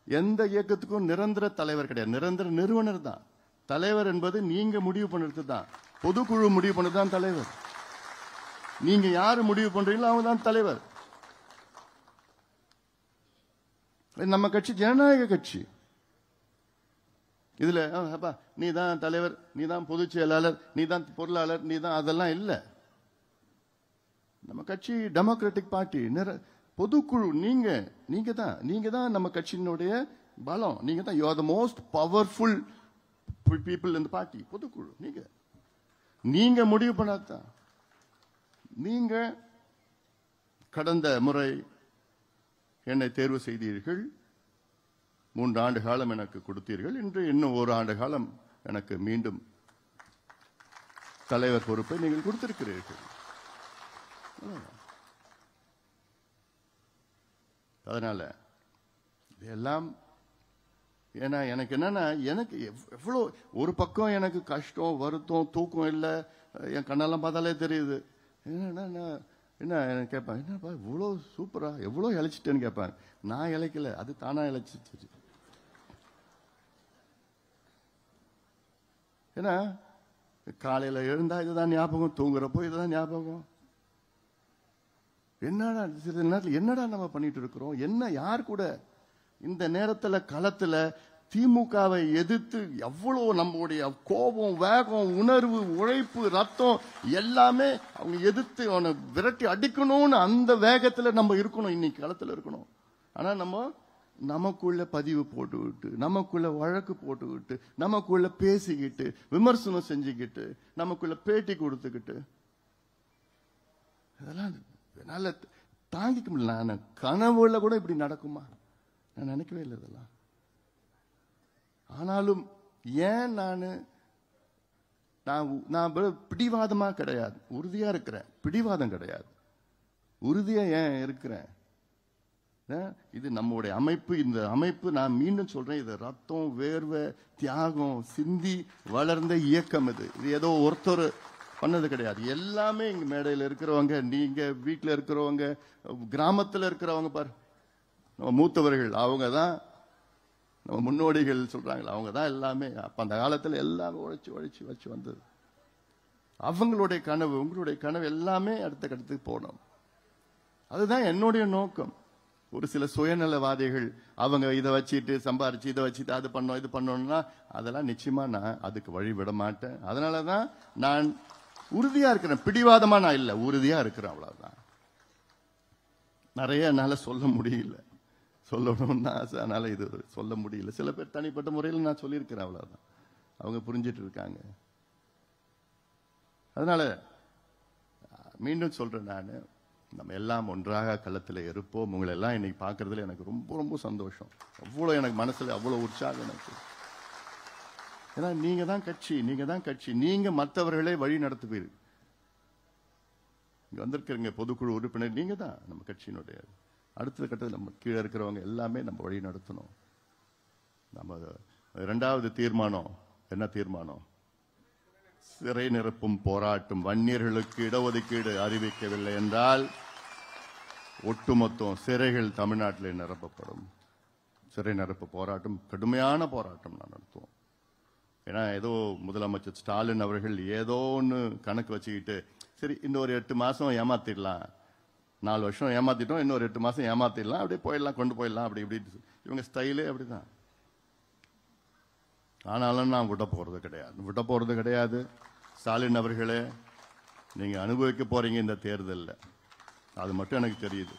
எந்த இயக்கத்துக்கும் நிரந்தர தலைவர் கிடையாது, நிரந்தர நிறுவனர் தான் தலைவர். என்பது நீங்க முடிவு பண்ணுறது தான். பொதுக்குழு முடிவு பண்ணது தான் தலைவர். நீங்க யாரு முடிவு பண்றீங்களோ அவங்க தான் தலைவர். நம்ம கட்சி ஜனநாயக கட்சி. இதுல அப்பா நீ தான் தலைவர், நீ தான் பொதுச் செயலாளர், நீ தான் பொருளாளர், நீ தான், அதெல்லாம் இல்ல. நம்ம கட்சி டெமோக்ராட்டிக் பார்ட்டி. பொதுக்குழு நீங்க தான் நம்ம கட்சியினுடைய பலம். நீங்க தான். You are the most powerful people இந்த பார்ட்டி. பொதுக்குழு நீங்க முடிவு பண்ணாதான். நீங்க கடந்த முறை என்னை தேர்வு செய்தீர்கள். 3 ஆண்டு காலம் எனக்கு கொடுத்தீர்கள். இன்று இன்னும் 1 ஆண்டு காலம் எனக்கு மீண்டும் தலைவர் பொறுப்பை நீங்கள் கொடுத்திருக்கிறீர்கள். அதனால இதெல்லாம் ஏன்னா எனக்கு என்னன்னா, எனக்கு எவ்வளோ ஒரு பக்கம் எனக்கு கஷ்டம், வருத்தம், தூக்கம் இல்லை. என் கண்ணெல்லாம் பார்த்தாலே தெரியுது. என்ன கேட்பேன், என்னப்பா இவ்வளோ சூப்பரா எவ்வளோ இழைச்சிட்டேன்னு கேட்பேன். நான் இழைக்கல, அது தானா இழைச்சிச்சு. ஏன்னா காலையில எழுந்தா இதுதான் ஞாபகம், தூங்குறப்போ இதுதான் ஞாபகம். என்னடா சிறிது நேரத்தில் என்னடா நம்ம பண்ணிட்டு இருக்கிறோம்? என்ன யார் கூட இந்த நேரத்தில் களத்துல திமுகவை எதிர்த்து எவ்வளவு நம்மளுடைய கோபம், வேகம், உணர்வு, உழைப்பு, ரத்தம் எல்லாமே அவங்க எதிர்த்து அவனை விரட்டி அடிக்கணும்னு அந்த வேகத்துல நம்ம இருக்கணும். இன்னைக்கு களத்துல இருக்கணும். ஆனா நமக்குள்ள பதிவு போட்டுக்கிட்டு, நமக்குள்ள வழக்கு போட்டுக்கிட்டு, நமக்குள்ள பேசிக்கிட்டு, விமர்சனம் செஞ்சுக்கிட்டு, நமக்குள்ள பேட்டி கொடுத்துக்கிட்டு, இதெல்லாம் என்னால தாங்கிக்க முடியல. நான் கனவுல கூட இப்படி நடக்குமா நான் நினைக்கவே இல்லை இதெல்லாம். ஆனாலும் ஏன் நான் பிடிவாதமா கிடையாது, உறுதியா இருக்கிறேன். பிடிவாதம் கிடையாது, உறுதியா ஏன் இருக்கிறேன்? இது நம்முடைய அமைப்பு. இந்த அமைப்பு நான் மீண்டும் சொல்றேன், இது ரத்தம், வேர்வை, தியாகம் சிந்தி வளர்ந்த இயக்கம். இது ஏதோ ஒருத்தர் பண்ணது கிடையாது. எல்லாமே இங்க மேடையில் இருக்கிறவங்க, நீங்க வீட்டில் இருக்கிறவங்க, கிராமத்தில் இருக்கிறவங்க, பாரு நம்ம மூத்தவர்கள், அவங்க தான் நம்ம முன்னோடிகள் சொல்றாங்களா, அவங்க தான் எல்லாமே. அப்ப அந்த காலத்தில் எல்லாமே உழைச்சி வச்சு வந்தது. அவங்களுடைய கனவு, உங்களுடைய கனவு எல்லாமே அடுத்த கட்டத்துக்கு போகணும். அதுதான் என்னுடைய நோக்கம். ஒரு சில சுயநலவாதிகள் அவங்க இதை வச்சுட்டு சம்பாரிச்சு, இதை வச்சுட்டு அது பண்ணோம் இது பண்ணோம்னா அதெல்லாம் நிச்சயமா நான் அதுக்கு வழி விட மாட்டேன். அதனாலதான் நான் உறுதியா இருக்கிறேன். பிடிவாதமா நான் இல்லை, உறுதியா இருக்கிறேன். அவ்வளவுதான். நிறைய என்னால சொல்ல முடியல, சொல்லணும்னு ஆசை, அதனால இது சொல்ல முடியல. சில பேர் தனிப்பட்ட முறையில் நான் சொல்லியிருக்கிறேன், அவ்வளவுதான். அவங்க புரிஞ்சிட்டு இருக்காங்க. அதனால மீண்டும் சொல்றேன், நான் நம்ம எல்லாம் ஒன்றாக களத்தில் இருப்போம். உங்களை எல்லாம் இன்னைக்கு பார்க்கறதுல எனக்கு ரொம்ப ரொம்ப சந்தோஷம். அவ்வளோ எனக்கு மனசுல அவ்வளோ உற்சாகம் எனக்கு. ஏன்னா நீங்க தான் கட்சி, நீங்க மற்றவர்களே வழி நடத்துவீர்கள். இங்க வந்திருக்கிறீங்க பொதுக்குழு உறுப்பினர், நீங்க தான் நம்ம கட்சியினுடைய அடுத்த கட்டத்தில். நம்ம கீழே இருக்கிறவங்க எல்லாமே நம்ம வழி நடத்தணும். நம்ம 2வது தீர்மானம் என்ன தீர்மானம்? சிறை நிரப்பும் போராட்டம். வன்னியர்களுக்கு இடஒதுக்கீடு அறிவிக்கவில்லை என்றால் ஒட்டுமொத்தம் சிறைகள் தமிழ்நாட்டில் நிரப்பப்படும். சிறை நிரப்பு போராட்டம், கடுமையான போராட்டம் நான் நடத்துவோம். ஏன்னா ஏதோ முதலமைச்சர் ஸ்டாலின் அவர்கள் ஏதோ ஒன்று கணக்கு வச்சுக்கிட்டு, சரி இன்னொரு 8 மாசம் ஏமாத்திடலாம், 4 வருஷம் ஏமாத்திட்டோம், இன்னொரு 8 மாசம் ஏமாத்திடலாம், அப்படியே போயிடலாம், கொண்டு போயிடலாம், அப்படி இப்படி. இவங்க ஸ்டைலே அப்படிதான். ஆனாலும் நான் விட போறது கிடையாது. ஸ்டாலின் அவர்களே, நீங்க அனுபவிக்க போறீங்க இந்த தேர்தலில், அது மட்டும் எனக்கு தெரியுது.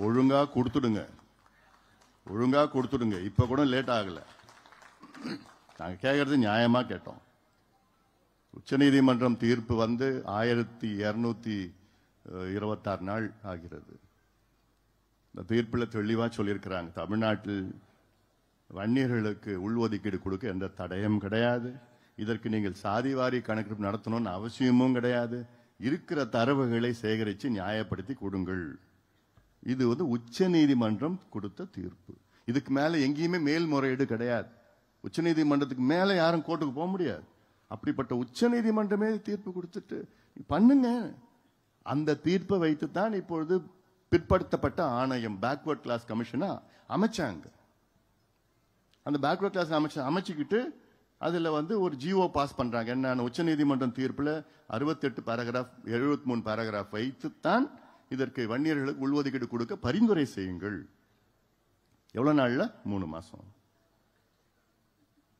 ஒழுங்கா கொடுத்துடுங்க. இப்ப கூட லேட் ஆகல. நாங்க கேட்கறது நியாயமா கேட்டோம். உச்சநீதிமன்றம் தீர்ப்பு வந்து 1226 நாள் ஆகிறது. இந்த தீர்ப்பில் தெளிவா சொல்லியிருக்கிறாங்க. தமிழ்நாட்டில் வன்னியர்களுக்கு உள்ஒதுக்கீடு கொடுக்க எந்த தடயம் கிடையாது. இதற்கு நீங்கள் சாதிவாரி கணக்கெடுப்பு நடத்தணும்னு அவசியமும் கிடையாது. இருக்கிற தரவுகளை சேகரித்து நியாயப்படுத்தி கொடுங்கள். இது உச்ச நீதிமன்றம் கொடுத்த தீர்ப்பு. இதுக்கு மேல எங்கேயுமே மேல்முறையீடு கிடையாது. உச்ச நீதிமன்றத்துக்கு மேல யாரும் கோர்ட்டுக்கு போக முடியாது. அப்படிப்பட்ட உச்ச நீதிமன்றமே தீர்ப்பு கொடுத்துட்டு பண்ணுங்க. அந்த தீர்ப்பை வைத்துத்தான் இப்பொழுது பிற்படுத்தப்பட்ட ஆணையம் பேக்வர்ட் கிளாஸ் கமிஷனா அமைச்சாங்க. அந்த பேக்வர்ட் கிளாஸ் அமைச்சுக்கிட்டு அதுல ஒரு ஜிஓ பாஸ் பண்றாங்க. என்ன, உச்ச நீதிமன்றம் தீர்ப்புல 68 பேராகிராஃப் 73 பேராகிராஃப் வைத்துத்தான் இதற்கு வன்னியர்களுக்கு உள்ஒதுக்கீடு கொடுக்க பரிந்துரை செய்யுங்கள். எவ்வளவு நாள்ல? 3 மாசம்.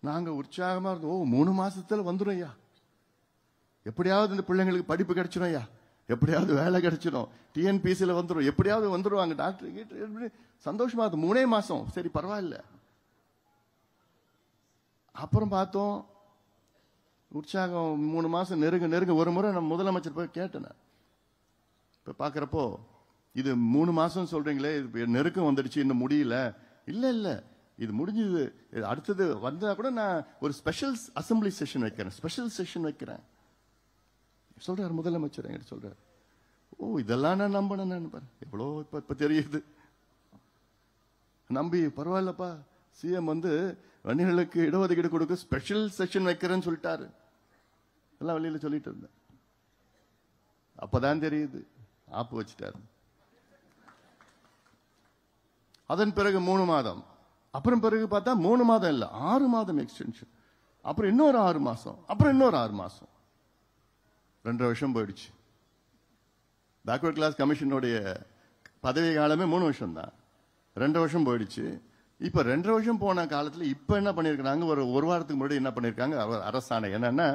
நாங்க உற்சாகமா இருந்தோம். 3 மாசத்துல வந்துடும் ஐயா, எப்படியாவது இந்த பிள்ளைங்களுக்கு படிப்பு கிடைச்சிடும் ஐயா, எப்படியாவது வேலை கிடைச்சிடும், டிஎன்பிசில வந்துடும், எப்படியாவது வந்துருவாங்க டாக்டர், சந்தோஷமா இருக்கு. 3 மாசம் சரி பரவாயில்ல. அப்புறம் பார்த்தோம் உற்சாகம் 3 மாசம் நெருங்க. ஒரு முறை நம்ம முதலமைச்சர் போய் கேட்டேன். இப்ப பாக்குறப்போ இது 3 மாசம் சொல்றீங்களே, நெருக்கம் வந்துடுச்சு, இன்னும் முடியல. இல்ல இது முடிஞ்சது. அடுத்தது வந்தா கூட நான் ஒரு ஸ்பெஷல் அசம்பிளி செஷன் வைக்கிறேன், ஸ்பெஷல் செஷன் வைக்கிறேன் சொல்றாரு முதலமைச்சர். என்கிட்ட சொல்றாரு, ஓ இதெல்லாம் நான் நம்பினேன் பாரு, எவ்வளோ இப்ப தெரியுது. நம்பி பரவாயில்லப்பா, சிஎம் வன்னியர்களுக்கு இடஒதுக்கீடு கொடுக்க ஸ்பெஷல் செஷன் வைக்கிறேன்னு சொல்லிட்டாரு. எல்லாம் வெளியில சொல்லிட்டு இருந்தேன். அப்பதான் தெரியுது ஆப்பு வச்சுட்டாரு. அதன் பிறகு 3 மாதம், அப்புறம் பிறகு பார்த்தா 3 மாதம் இல்ல 6 மாதம் எக்ஸ்டென்ஷன், அப்புறம் இன்னொரு 6 மாசம், அப்புறம் இன்னொரு 6 மாசம், 2.5 வருஷம் போயிடுச்சு. பேக்வர்ட் கிளாஸ் கமிஷனுடைய பதவி காலமே 3 வருஷம் தான். 2 வருஷம் போயிடுச்சு. இப்ப 2.5 வருஷம் போன காலத்துல இப்ப என்ன பண்ணிருக்காங்க, ஒரு வாரத்துக்கு முன்னாடி என்ன பண்ணிருக்காங்க அரசாணை என்னன்னா,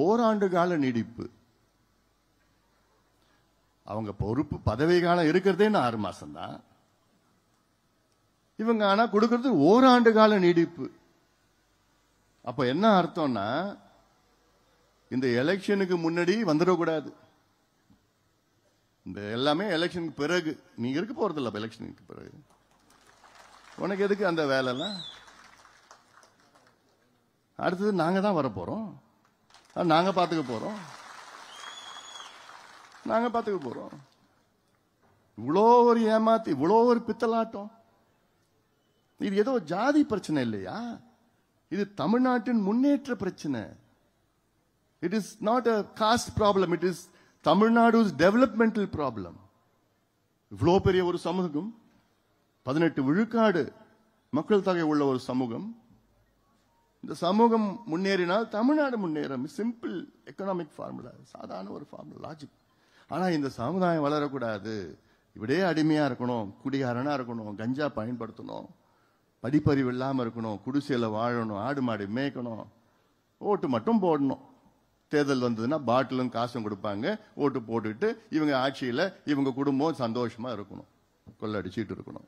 ஓராண்டு கால நீடிப்பு. அவங்க பொறுப்பு பதவி காலம் இருக்கிறதே 6 மாசம் தான். இவங்க ஆனா கொடுக்கிறது ஓராண்டு கால நீடிப்பு. அப்ப என்ன அர்த்தம்னா, இந்த எலெக்ஷனுக்கு முன்னாடி வந்துடக்கூடாது. இந்த எல்லாமே எலெக்ஷனுக்கு பிறகு. நீங்க இருக்க போறது இல்ல எலெக்ஷனுக்கு பிறகு. உனக்கு எதுக்கு அந்த வேலை எல்லாம்? அடுத்தது நாங்க தான் வர போறோம், நாங்க பாத்துக்க போறோம். இவ்வளோ ஒரு ஏமாத்தி, இவ்வளோ ஒரு பித்தலாட்டம். இது ஏதோ ஜாதி பிரச்சனை இல்லையா, இது தமிழ்நாட்டின் முன்னேற்ற பிரச்சனை. It is not a cost problem, it is Tamil Nadu's developmental problem. இவ்வளோ பெரிய ஒரு சமூகம், 18 விழுக்காடு மக்கள் தொகை உள்ள ஒரு சமூகம். இந்த சமூகம் முன்னேறினால் தமிழ்நாடு முன்னேறும். சிம்பிள் எக்கனாமிக் ஃபார்முலா, சாதாரண ஒரு ஃபார்முலா, லாஜிக். ஆனா இந்த சமுதாயம் வளரக்கூடாது, இப்படியே அடிமையா இருக்கணும், குடிகாரனா இருக்கணும், கஞ்சா பயன்படுத்தணும், படிப்பறிவு இல்லாம இருக்கணும், குடிசையில வாழணும், ஆடு மாடு மேய்க்கணும், ஓட்டு மட்டும் போடணும். தேர்தல் வந்ததுன்னா பாட்டிலும் காசும் கொடுப்பாங்க, ஓட்டு போட்டுட்டு இவங்க ஆட்சியில இவங்க குடும்பம் சந்தோஷமா இருக்கணும், கொள்ளடிச்சிட்டு இருக்கணும்.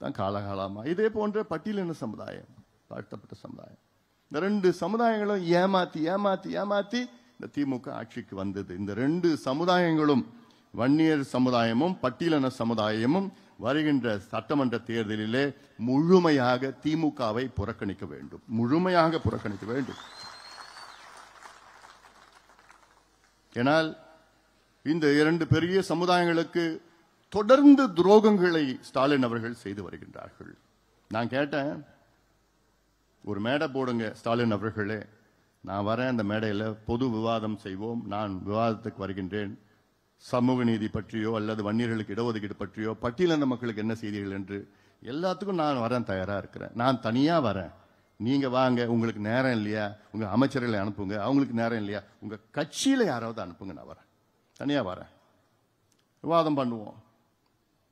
தான் காலகாலமா இதே போன்ற பட்டியலின சமுதாயம், தாழ்த்தப்பட்ட சமுதாயம், இந்த 2 சமுதாயங்களும் ஏமாத்தி இந்த திமுக ஆட்சிக்கு வந்தது. இந்த 2 சமுதாயங்களும், வன்னியர் சமுதாயமும் பட்டியலின சமுதாயமும், வருகின்ற சட்டமன்ற தேர்தலிலே முழுமையாக திமுகவை புறக்கணிக்க வேண்டும், முழுமையாக புறக்கணிக்க வேண்டும். ஏனால் இந்த 2 பெரிய சமுதாயங்களுக்கு தொடர்ந்து துரோகங்களை ஸ்டாலின் அவர்கள் செய்து வருகின்றார்கள். நான் கேட்டேன், ஒரு மேடை போடுங்க ஸ்டாலின் அவர்களே, நான் வரேன், அந்த மேடையில் பொது விவாதம் செய்வோம், நான் விவாதத்துக்கு வருகின்றேன், சமூக நீதி பற்றியோ அல்லது வன்னியர்களுக்கு இடஒதுக்கீடு பற்றியோ, பட்டியலின மக்களுக்கு என்ன செய்திகள் என்று எல்லாத்துக்கும் நான் வரேன், தயாரா இருக்கிறேன். நான் தனியா வரேன், நீங்க வாங்க, உங்களுக்கு நேரம் இல்லையா உங்க அமைச்சர்களை அனுப்புங்க, அவங்களுக்கு நேரம் இல்லையா உங்க கட்சியில யாராவது அனுப்புங்க, நான் வரேன், தனியா வரேன், விவாதம் பண்ணுவோம்.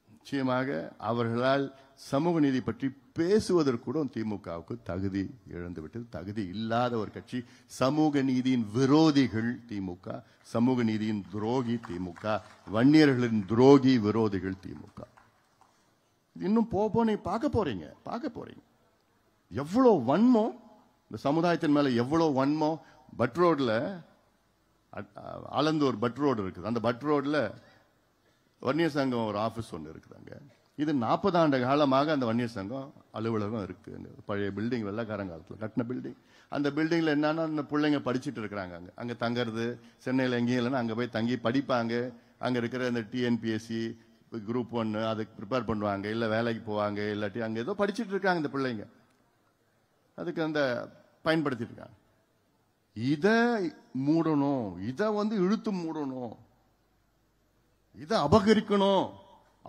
நிச்சயமாக அவர்களால் சமூக நீதி பற்றி பேசுவதற்கு கூட திமுகவுக்கு தகுதி இழந்துவிட்டது. தகுதி இல்லாத ஒரு கட்சி, சமூக நீதியின் விரோதிகள் திமுக, சமூக நீதியின் துரோகி திமுக, வன்னியர்களின் துரோகி விரோதிகள் திமுக. இன்னும் போக நீ பார்க்க போறீங்க எவ்வளவு வன்மம் இந்த சமுதாயத்தின் மேல, எவ்வளவு வன்மம். பட் ரோட்ல, ஆலந்தூர் பட் ரோடு இருக்குது, அந்த பட் ரோட்ல வன்னியர் சங்கம் ஒரு ஆபீஸ் ஒன்று இருக்குதாங்க. இது 40 ஆண்டு காலமாக அந்த வன்னியர் சங்கம் அலுவலகம் இருக்கு. பழைய பில்டிங், வெள்ளக்காரங்காலத்தில் கட்டின பில்டிங். அந்த பில்டிங்ல என்னன்னா அந்த பிள்ளைங்க படிச்சுட்டு இருக்கிறாங்க. அங்க தங்கறது சென்னையில் எங்கேயும் இல்லைன்னா அங்க போய் தங்கி படிப்பாங்க. அங்க இருக்கிற இந்த டிஎன்பிஎஸ்சி குரூப் 1 அதுக்கு ப்ரிப்பேர் பண்ணுவாங்க, இல்ல வேலைக்கு போவாங்க, இல்லாட்டி அங்க ஏதோ படிச்சுட்டு இருக்காங்க இந்த பிள்ளைங்க. அதுக்கு அந்த பயன்படுத்திட்டு இருக்காங்க. இதை மூடணும், இதை இழுத்து மூடணும், இதை அபகரிக்கணும்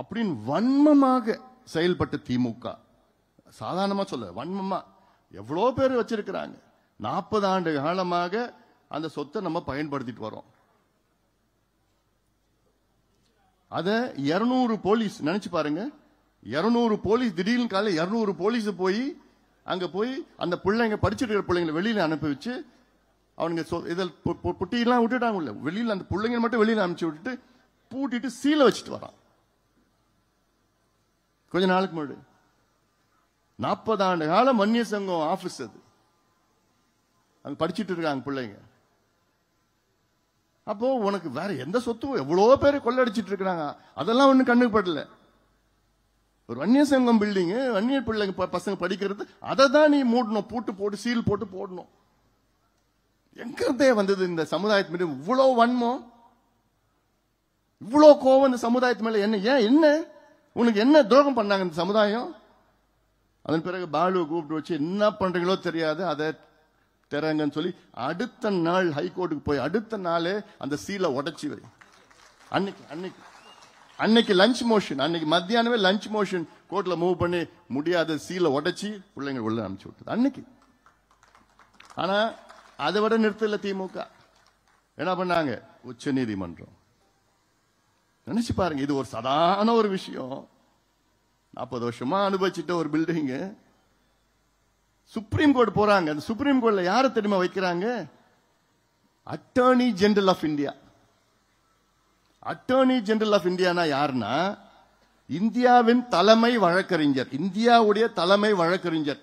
அப்படின்னு வன்மமாக செயல்பட்ட திமுக. சாதாரணமா சொல்ல, வன்மமா எவ்வளோ பேர் வச்சிருக்கிறாங்க. 40 ஆண்டு காலமாக அந்த சொத்தை நம்ம பயன்படுத்திட்டு வரோம். அத 200 போலீஸ் நினைச்சு பாருங்க. 200 போலீஸ் திடீர்னு காலை 200 போலீஸ் போய் அங்க போய் அந்த பிள்ளைங்க படிச்சுட்டு இருக்கிற பிள்ளைங்களை வெளியில அனுப்பி வச்சு அவனுங்க இதில் புட்டியெல்லாம் விட்டுட்டாங்க. வெளியில அந்த பிள்ளைங்க மட்டும் வெளியில அனுப்பிச்சு விட்டுட்டு பூட்டிட்டு சீலை வச்சுட்டு வரான். கொஞ்ச நாளுக்கு முன்னாடி 40 ஆண்டு காலம் வன்னியர் சங்கம் ஆபீஸ் அது. அங்க படிச்சுட்டு இருக்காங்க பிள்ளைங்க. அப்போ உனக்கு வேற எந்த சொத்தும் எவ்வளவு பேர் கொள்ளடிச்சிட்டு இருக்காங்க, அதெல்லாம் ஒண்ணு கண்ணுக்கு படல. ஒரு வன்னியர் சங்கம் பில்டிங், வன்னியர் பிள்ளைங்க பசங்க படிக்கிறது, அதை தான் நீ மூடணும், பூட்டு போட்டு சீல் போட்டு போடணும். எங்கிருந்தே வந்தது இந்த சமுதாயத்து மீது இவ்வளவு வன்மம், இவ்வளவு கோவம் இந்த சமுதாயத்து மேல? என்ன ஏன், என்ன உனக்கு என்ன துரோகம் பண்ணாங்க இந்த சமுதாயம்? அதன் பிறகு பாலு கூப்பிட்டு வச்சு என்ன பண்றீங்களோ தெரியாது, அதை திறங்கன்னு சொல்லி அடுத்த நாள் ஹைகோர்ட்டுக்கு போய் அடுத்த நாளே அந்த சீலை உடைச்சி வை. அன்னைக்கு லஞ்ச் மோஷன், அன்னைக்கு மத்தியானமே லஞ்ச் மோஷன் கோர்ட்ல மூவ் பண்ணி முடியாத சீலை உடைச்சி பிள்ளைங்க உள்ள அனுப்பிச்சு விட்டது அன்னைக்கு. ஆனா அதை விட நிறுத்தல திமுக. என்ன பண்ணாங்க? உச்ச நீதிமன்றம். நினைச்சு பாருங்க, இது ஒரு சாதாரண ஒரு விஷயம். 40 வருஷமா அனுபவிச்சுட்ட ஒரு பில்டிங் சுப்ரீம் கோர்ட் போறாங்க. அந்த சுப்ரீம் கோர்ட்ல யாரை தெரியுமா வைக்கிறாங்க? Attorney general of India. Attorney general of இந்தியானா யாருன்னா இந்தியாவின் தலைமை வழக்கறிஞர். இந்தியாவுடைய தலைமை வழக்கறிஞர்,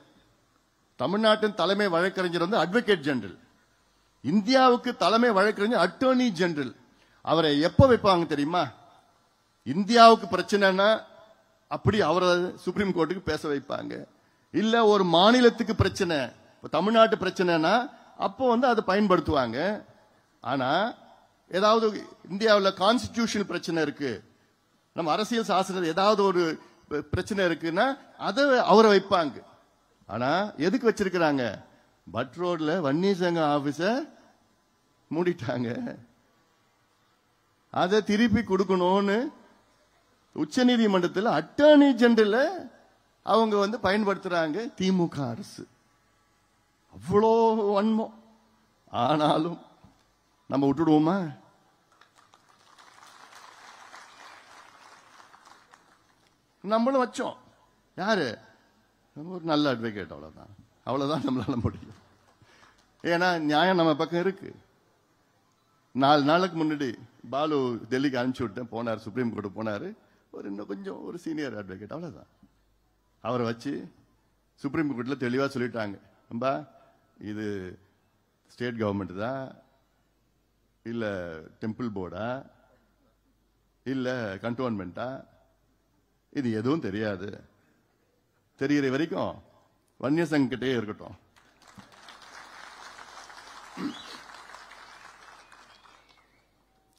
தமிழ்நாட்டின் தலைமை வழக்கறிஞர் அட்வொகேட் ஜெனரல். இந்தியாவுக்கு தலைமை வழக்கறிஞர் அட்டர்னி ஜெனரல். அவரை எப்ப வைப்பாங்க தெரியுமா? இந்தியாவுக்கு பிரச்சனைனா அப்படி அவரை சுப்ரீம் கோர்ட்டுக்கு பேச வைப்பாங்க. இல்ல ஒரு மாநிலத்துக்கு பிரச்சனை, தமிழ்நாட்டு பிரச்சனைனா அப்போ அதை பயன்படுத்துவாங்க. ஆனா ஏதாவது இந்தியாவில் கான்ஸ்டிடியூஷன் பிரச்சனை இருக்கு, நம்ம அரசியல் சாசனம் ஏதாவது ஒரு பிரச்சனை இருக்குன்னா அதை அவரை வைப்பாங்க. ஆனா எதுக்கு வச்சிருக்கிறாங்க? பட் ரோட்ல வன்னியர் சங்க ஆபீஸ மூடிட்டாங்க. அதை திருப்பி கொடுக்கணும்னு உச்ச நீதிமன்றத்தில் அட்டர்னி ஜெனரல் அவங்க பயன்படுத்துறாங்க திமுக அரசு. அவ்வளோ வன்மம். ஆனாலும் நம்ம விட்டுடுவோமா? நம்மளும் வச்சோம். யாரு? ஒரு நல்ல அட்வொகேட், அவ்வளவுதான். அவ்வளவுதான் நம்மளால முடியும். ஏன்னா நியாயம் நம்ம பக்கம் இருக்கு. 4 நாளுக்கு முன்னாடி பாலு டெல்லிக்கு அனுப்பிச்சு விட்டேன், போனார், சுப்ரீம் கோர்ட்டு போனாரு. இன்னும் கொஞ்சம் ஒரு சீனியர் அட்வொகேட், அவ்வளவுதான். அவரை வச்சு சுப்ரீம் கோர்ட்ல தெளிவா சொல்லிட்டாங்க, நம்பா இது ஸ்டேட் கவர்மெண்ட் தான், இல்ல டெம்பிள் போர்டா, இல்ல கண்டோன்மெண்டா, இது எதுவும் தெரியாது. தெரிகிற வரைக்கும் வன்னியர் சங்கம் கிட்டே இருக்கட்டும்.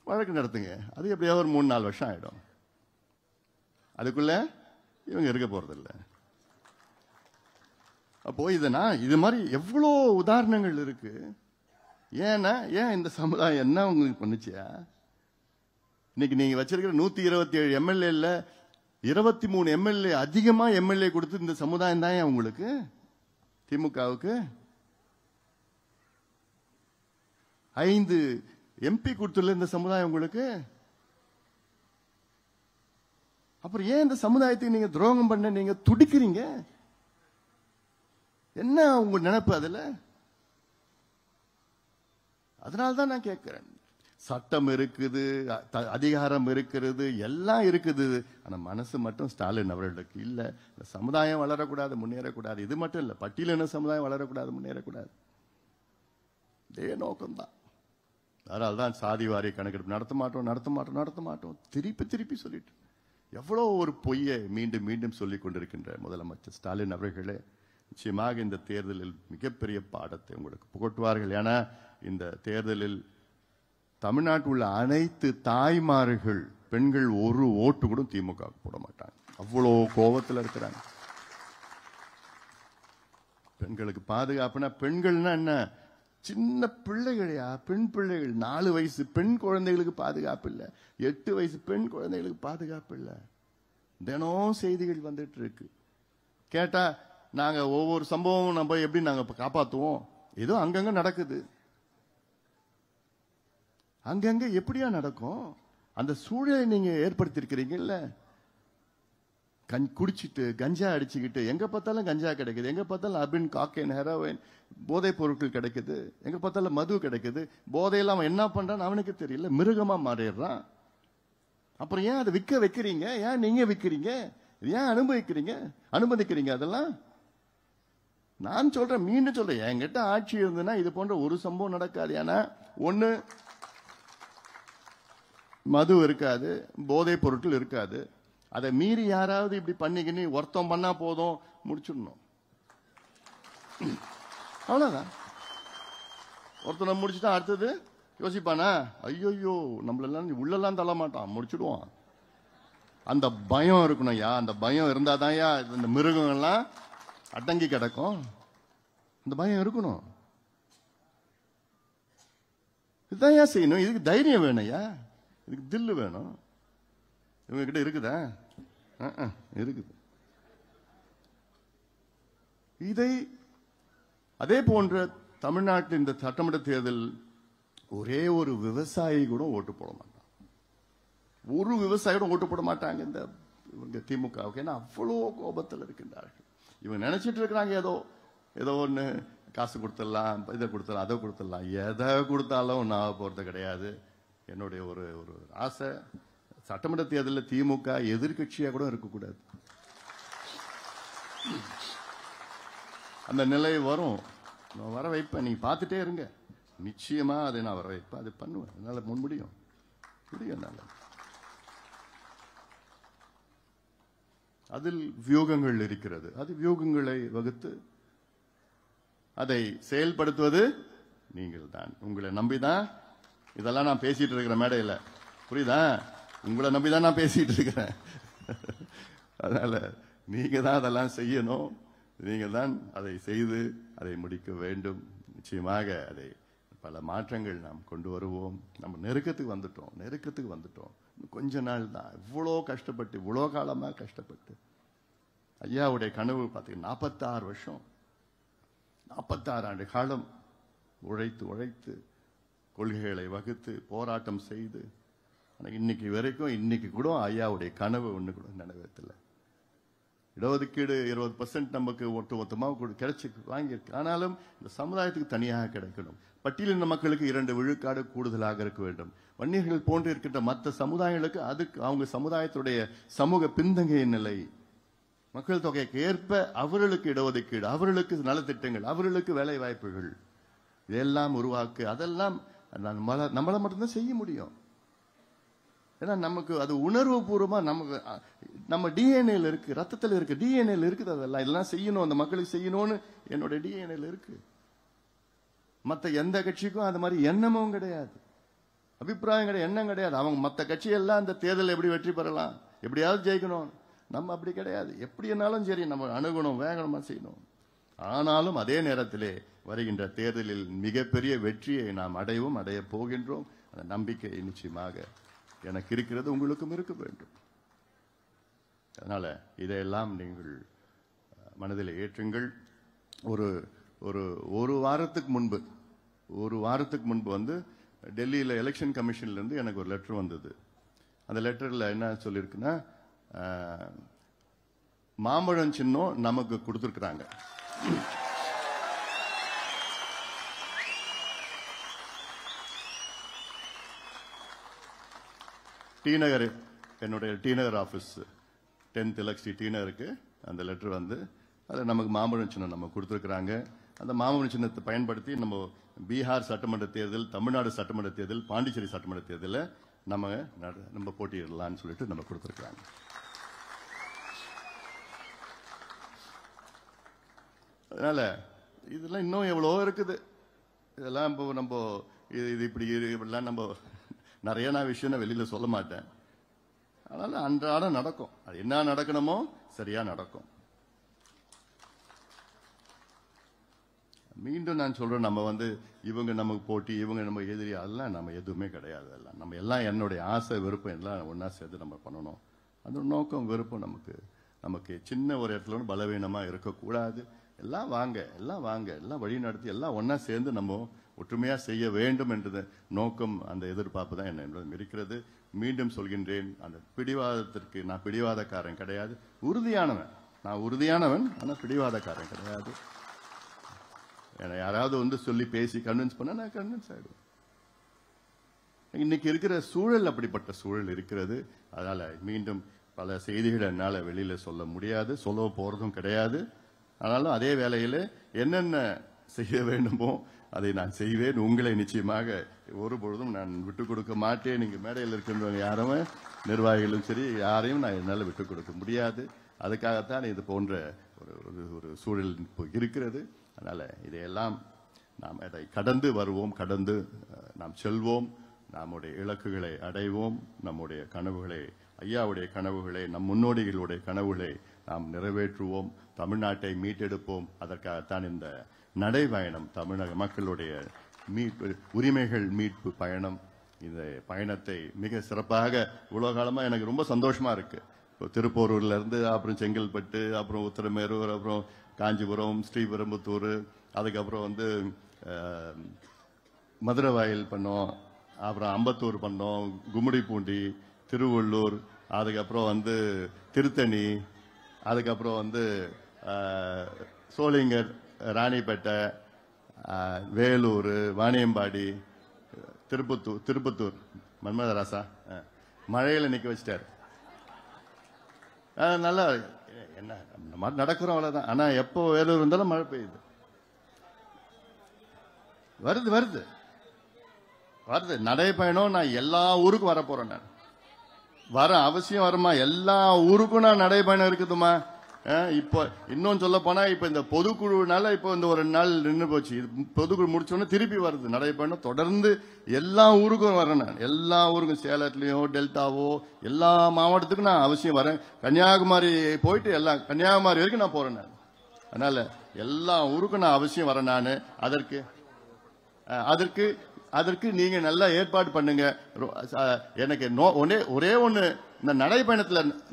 வழக்கு நடத்துங்க. அது எப்படியாவது ஒரு 3-4 வருஷம் ஆயிடும். அதுக்குள்ள இவங்க இருக்க போறதில்லை. அப்போ இது மாதிரி எவ்வளோ உதாரணங்கள் இருக்கு. ஏன்னா ஏன் இந்த சமுதாயம் என்ன உங்களுக்கு பண்ணுச்சியா? இன்னைக்கு நீங்க வச்சிருக்கிற 127 எம்எல்ஏ 23 எம்எல்ஏ அதிகமா எம்எல்ஏ கொடுத்து இந்த சமுதாயம் தான் உங்களுக்கு, திமுகவுக்கு 5 எம்பி கொடுத்துள்ள இந்த சமுதாயம் உங்களுக்கு. அப்புறம் ஏன் இந்த சமுதாயத்தை நீங்க துரோகம் பண்ண நீங்க துடிக்கிறீங்க? என்ன உங்க நினைப்பு அதுல? அதனால்தான் நான் கேட்கிறேன். சட்டம் இருக்குது, அதிகாரம் இருக்கிறது, எல்லாம் இருக்குது. ஆனா மனசு மட்டும் ஸ்டாலின் அவர்களுக்கு இல்ல. இந்த சமுதாயம் வளரக்கூடாது, முன்னேறக்கூடாது. இது மட்டும் இல்ல, பட்டியலின சமுதாயம் வளரக்கூடாது, முன்னேறக்கூடாது. இதே நோக்கம்தான். அதனால்தான் சாதி வாரி கணக்கெடுப்பு நடத்த மாட்டோம் திருப்பி சொல்லிட்டு எவ்வளவு ஒரு பொய்யை மீண்டும் மீண்டும் சொல்லிக் கொண்டிருக்கின்ற முதலமைச்சர் ஸ்டாலின் அவர்களே, நிச்சயமாக இந்த தேர்தலில் மிகப்பெரிய பாடத்தை உங்களுக்கு புகட்டுவார்கள். ஏன்னா இந்த தேர்தலில் தமிழ்நாட்டில் உள்ள அனைத்து தாய்மார்கள் பெண்கள் ஒரு ஓட்டு கூட திமுக போட மாட்டாங்க. அவ்வளோ கோபத்தில் இருக்கிறாங்க. பெண்களுக்கு பாதுகாப்புனா, பெண்கள்னா என்ன, சின்ன பிள்ளைகளையா, பெண் பிள்ளைகள், 4 வயசு பெண் குழந்தைகளுக்கு பாதுகாப்பு இல்லை, 8 வயசு பெண் குழந்தைகளுக்கு பாதுகாப்பு இல்லை. தினம் செய்திகள் வந்துட்டு இருக்கு. கேட்டா நாங்க ஒவ்வொரு சம்பவம் நம்ம எப்படி நாங்க காப்பாத்துவோம், ஏதோ அங்கங்க நடக்குது. அங்கங்க எப்படியா நடக்கும்? அந்த சூழலை நீங்க ஏற்படுத்தி இருக்கிறீங்கல்ல. குடிச்சிட்டு கஞ்சா அடிச்சுக்கிட்டு எங்க பார்த்தாலும் கஞ்சா கிடைக்குது, எங்க பார்த்தாலும் அபின், காக்கைன், ஹெரோயின், போதைப் பொருட்கள் கிடைக்குது, எங்க பார்த்தாலும் மது கிடைக்குது. போதையெல்லாம் அவன் என்ன பண்றான்னு அவனுக்கு தெரியல, மிருகமா மாறிடுறான். அப்புறம் ஏன் அதை விற்க வைக்கிறீங்க? ஏன் நீங்க விற்கிறீங்க? ஏன் அனுமதிக்கிறீங்க? அதெல்லாம் நான் சொல்றேன், மீண்டும் சொல்றேன், என்கிட்ட ஆட்சி இருந்ததுன்னா இது போன்ற ஒரு சம்பவம் நடக்காது. ஏன்னா ஒண்ணு மது இருக்காது, போதைப் பொருட்கள் இருக்காது. அதை மீறி யாராவது இப்படி பண்ணிக்கின்னு ஒருத்தம் பண்ணா போதும், முடிச்சிடணும். அவ்வளவுதான். ஒருத்தனை முடிச்சுட்டா அடுத்தது யோசிப்பானா, ஐயோ நம்மளெல்லாம் உள்ளெல்லாம் தள்ள மாட்டான், முடிச்சுடுவான். அந்த பயம் இருக்கணும் யா. அந்த பயம் இருந்தாதான் யா இந்த மிருகங்கள்லாம் அடங்கி கிடக்கும். அந்த பயம் இருக்கணும். இதுதான் ஏன் செய்யணும்? இதுக்கு தைரியம் வேணும்யா, இதுக்கு தில்லு வேணும். இவங்க கிட்ட இருக்குதா? இருக்குது. இதை அதே போன்ற தமிழ்நாட்டில் இந்த சட்டமன்ற தேர்தல் ஒரே ஒரு விவசாயி கூட ஓட்டு போட மாட்டான். ஒரு விவசாயி கூட ஓட்டு போட மாட்டாங்க இந்த இவங்க திமுகவுக்கு. ஏன்னா அவ்வளோ கோபத்தில் இருக்கின்றார்கள். இவங்க நினைச்சிட்டு இருக்கிறாங்க ஏதோ ஒன்று காசு கொடுத்துடலாம், இதை கொடுத்துடலாம், அதை கொடுத்துடலாம். எதை கொடுத்தாலும் நான் போறது கிடையாது. என்னுடைய ஒரு ஆசை, சட்டமன்ற தேர்தலில் திமுக எதிர்கட்சியா கூட இருக்கக்கூடாது. அந்த நிலை வரும், நான் வர வைப்பேன். நீங்க பார்த்துட்டே இருங்க, நிச்சயமா அதை நான் வர வைப்பேன். அதை பண்ணுவேன். என்னால முடியும். என்னால அதில் வியூகங்கள் இருக்கிறது. அது வியூகங்களை வகுத்து அதை செயல்படுத்துவது நீங்கள் தான். உங்களை நம்பிதான் இதெல்லாம் நான் பேசிட்டு இருக்கிற மேடையில், புரியுதா? உங்களை நம்பிதான் நான் பேசிட்டு இருக்கிறேன். அதனால நீங்க தான் அதெல்லாம் செய்யணும். நீங்க தான் அதை செய்து அதை முடிக்க வேண்டும். நிச்சயமாக அதை பல மாற்றங்கள் நாம் கொண்டு வருவோம். நம்ம நெருக்கத்துக்கு வந்துட்டோம். கொஞ்ச நாள் தான். இவ்வளோ கஷ்டப்பட்டு, இவ்வளோ காலமா கஷ்டப்பட்டு ஐயாவுடைய கனவு பார்த்தீங்கன்னா 46 வருஷம், 46 ஆண்டு காலம் உழைத்து கொள்கைகளை வகுத்து போராட்டம் செய்து இன்னைக்கு வரைக்கும், இன்னைக்கு கூட ஐயாவுடைய கனவு ஒண்ணு கூட நிறைவேற்றல. இடஒதுக்கீடு 20% நமக்கு ஒட்டுமொத்தமாக கிடைச்சி வாங்கியிருக்கு. ஆனாலும் இந்த சமுதாயத்துக்கு தனியாக கிடைக்கணும். பட்டியலின மக்களுக்கு 2 விழுக்காடு கூடுதலாக இருக்க வேண்டும். வன்னியர்கள் போன்று இருக்கின்ற மற்ற சமுதாயங்களுக்கு அதுக்கு அவங்க சமுதாயத்துடைய சமூக பின்தங்கிய நிலை, மக்கள் தொகைக்கு ஏற்ப அவர்களுக்கு இடஒதுக்கீடு, அவர்களுக்கு நலத்திட்டங்கள், அவர்களுக்கு வேலை வாய்ப்புகள் இதெல்லாம் உருவாக்கு. அதெல்லாம் நம்மள மட்டும்தான் செய்ய முடியும். ஏன்னா நமக்கு அது உணர்வு பூர்வமா நம்ம டிஎன்ஏல இருக்கு, ரத்தத்தில் இருக்கு, டிஎன்ஏல இருக்குது. இதெல்லாம் செய்யணும், அந்த மக்களுக்கு செய்யணும்னு என்னோட டிஎன்ஏல இருக்கு. மற்ற எந்த கட்சிக்கும் அது மாதிரி எண்ணமும் கிடையாது, அபிப்பிராயம் கிடையாது, எண்ணம் கிடையாது. அவங்க மற்ற கட்சியெல்லாம் அந்த தேர்தல் எப்படி வெற்றி பெறலாம், எப்படியாவது ஜெயிக்கணும். நம்ம அப்படி கிடையாது. எப்படி என்னாலும் சரி நம்ம அணுகணும், வேகமா செய்யணும். ஆனாலும் அதே நேரத்திலே வருகின்ற தேர்தலில் மிகப்பெரிய வெற்றியை நாம் அடைய போகின்றோம். அந்த நம்பிக்கை நிச்சயமாக எனக்கு இருக்கிறது, உங்களுக்கும் இருக்க வேண்டும். அதனால இதையெல்லாம் நீங்கள் மனதில் ஏற்றுங்கள். ஒரு வாரத்துக்கு முன்பு வந்து டெல்லியில் எலெக்ஷன் கமிஷன்ல இருந்து எனக்கு ஒரு லெட்டர் வந்தது. அந்த லெட்டர்ல என்ன சொல்லியிருக்குன்னா, மாம்பழம் சின்னம் நமக்கு கொடுத்துருக்குறாங்க. டி நகர், என்னுடைய T Nagar office 10th Elect Street T நகருக்கு அந்த லெட்டர் வந்து அதில் நமக்கு மாம்பழம் சின்னம் நம்ம கொடுத்துருக்குறாங்க. அந்த மாம்பழம் சின்னத்தை பயன்படுத்தி நம்ம பீகார் சட்டமன்ற தேர்தல், தமிழ்நாடு சட்டமன்ற தேர்தல், பாண்டிச்சேரி சட்டமன்ற தேர்தலில் நம்ம போட்டியிடலாம்னு சொல்லிட்டு நம்ம கொடுத்துருக்குறாங்க. அதனால இதெல்லாம் இன்னும் எவ்வளவோ இருக்குது. இதெல்லாம் இப்போ நம்ம இது இப்படிலாம் நம்ம நிறைய விஷயம் வெளியில சொல்ல மாட்டேன். அதனால அன்றாடம் நடக்கும். அது என்ன நடக்கணுமோ சரியா நடக்கும். மீண்டும் நான் சொல்றேன், நம்ம இவங்க நமக்கு போட்டி, இவங்க நம்ம எதிரி, அதெல்லாம் நம்ம எதுவுமே கிடையாது. எல்லாம் நம்ம எல்லாம் என்னுடைய ஆசை விருப்பம் எல்லாம் ஒன்னா சேர்த்து நம்ம பண்ணணும். அது நோக்கம் விருப்பம் நமக்கு சின்ன ஒரு இடத்துல பலவீனமா இருக்கக்கூடாது. எல்லாம் வாங்க எல்லாம் வழி நடத்தி எல்லாம் ஒன்னா சேர்ந்து நம்ம ஒற்றுமையா செய்ய வேண்டும் என்ற நோக்கம், அந்த எதிர்பார்ப்பு தான் என்னிடம் இருக்கிறது. மீண்டும் சொல்கின்றேன், அந்த பிடிவாதத்திற்கு நான் பிடிவாதக்காரன் கிடையாது. நான் உறுதியானவன், ஆனா பிடிவாதக்காரன் கிடையாது. யாராவது சொல்லி பேசி கன்வின்ஸ் பண்ண நான் கன்வின்ஸ் ஆயிடுவேன். இன்னைக்கு இருக்கிற சூழல் அப்படிப்பட்ட சூழல் இருக்கிறது. அதனால மீண்டும் பல செய்திகளை என்னால வெளியில சொல்ல முடியாது, சொல்ல போறதும் கிடையாது. ஆனாலும் அதே வேளையில என்னென்ன செய்ய வேண்டுமோ அதை நான் செய்வேன். உங்களை நிச்சயமாக ஒரு பொழுதும் நான் விட்டுக் கொடுக்க மாட்டேன். நீங்க மேடையில் இருக்கின்றவங்க யாருமே, நிர்வாகிகளும் சரி, யாரையும் நான் என்னால் விட்டுக் கொடுக்க முடியாது. அதுக்காகத்தான் இது போன்ற ஒரு சூழல் இருக்கிறது. அதனால இதையெல்லாம் நாம் அதை கடந்து வருவோம், கடந்து நாம் செல்வோம், நம்முடைய இலக்குகளை அடைவோம், நம்முடைய கனவுகளை, ஐயாவுடைய கனவுகளை, நம் முன்னோடிகளுடைய கனவுகளை நாம் நிறைவேற்றுவோம், தமிழ்நாட்டை மீட்டெடுப்போம். அதற்காகத்தான் இந்த நடைபயணம், தமிழக மக்களுடைய உரிமைகள் மீட்பு பயணம். இந்த பயணத்தை மிக சிறப்பாக இவ்வளவு காலமா எனக்கு ரொம்ப சந்தோஷமா இருக்கு. திருப்போரூர்ல இருந்து அப்புறம் செங்கல்பட்டு, அப்புறம் உத்தரமேரூர், அப்புறம் காஞ்சிபுரம், ஸ்ரீபெரும்புத்தூர், அதுக்கப்புறம் மதுரவாயில் பண்ணோம், அப்புறம் அம்பத்தூர் பண்ணோம், கும்மிடிப்பூண்டி, திருவள்ளூர், அதுக்கப்புறம் திருத்தணி, அதுக்கப்புறம் சோளிங்கர், ராணிப்பேட்டை, வேலூர், வாணியம்பாடி, திருப்பத்தூர் மன்மதராசா மழையில நிக்க வச்சிட்டாரு. நல்லா என்ன இந்த மாதிரி நடக்கிறோம், அவ்வளவுதான். ஆனா எப்போ வேலூர் இருந்தாலும் மழை பெய்யுது, வருது. நடைபயணம் நான் எல்லா ஊருக்கும் வர போறேன். நான் வர அவசியம் வருமா? எல்லா ஊருக்கும் நான் நடைபயணம் இருக்குதுமா. இப்போ இன்னும் சொல்ல போனா இப்ப இந்த பொதுக்குழுனால இப்போ இந்த ஒரு நாள் நின்று போச்சு. பொதுக்குழு முடிச்சோன்னு திருப்பி வருது நடைபயணம். தொடர்ந்து எல்லா ஊருக்கும் வரேன். நான் எல்லா ஊருக்கும், சேலத்திலயோ டெல்டாவோ எல்லா மாவட்டத்துக்கும் நான் அவசியம் வரேன். கன்னியாகுமரி போயிட்டு கன்னியாகுமரி வரைக்கும் நான் போறேன். நான் அதனால எல்லா ஊருக்கும் நான் அவசியம் வரேன். நான் அதற்கு நீங்க நல்லா ஏற்பாடு பண்ணுங்க. எனக்கு ஒரே ஒண்ணு, இந்த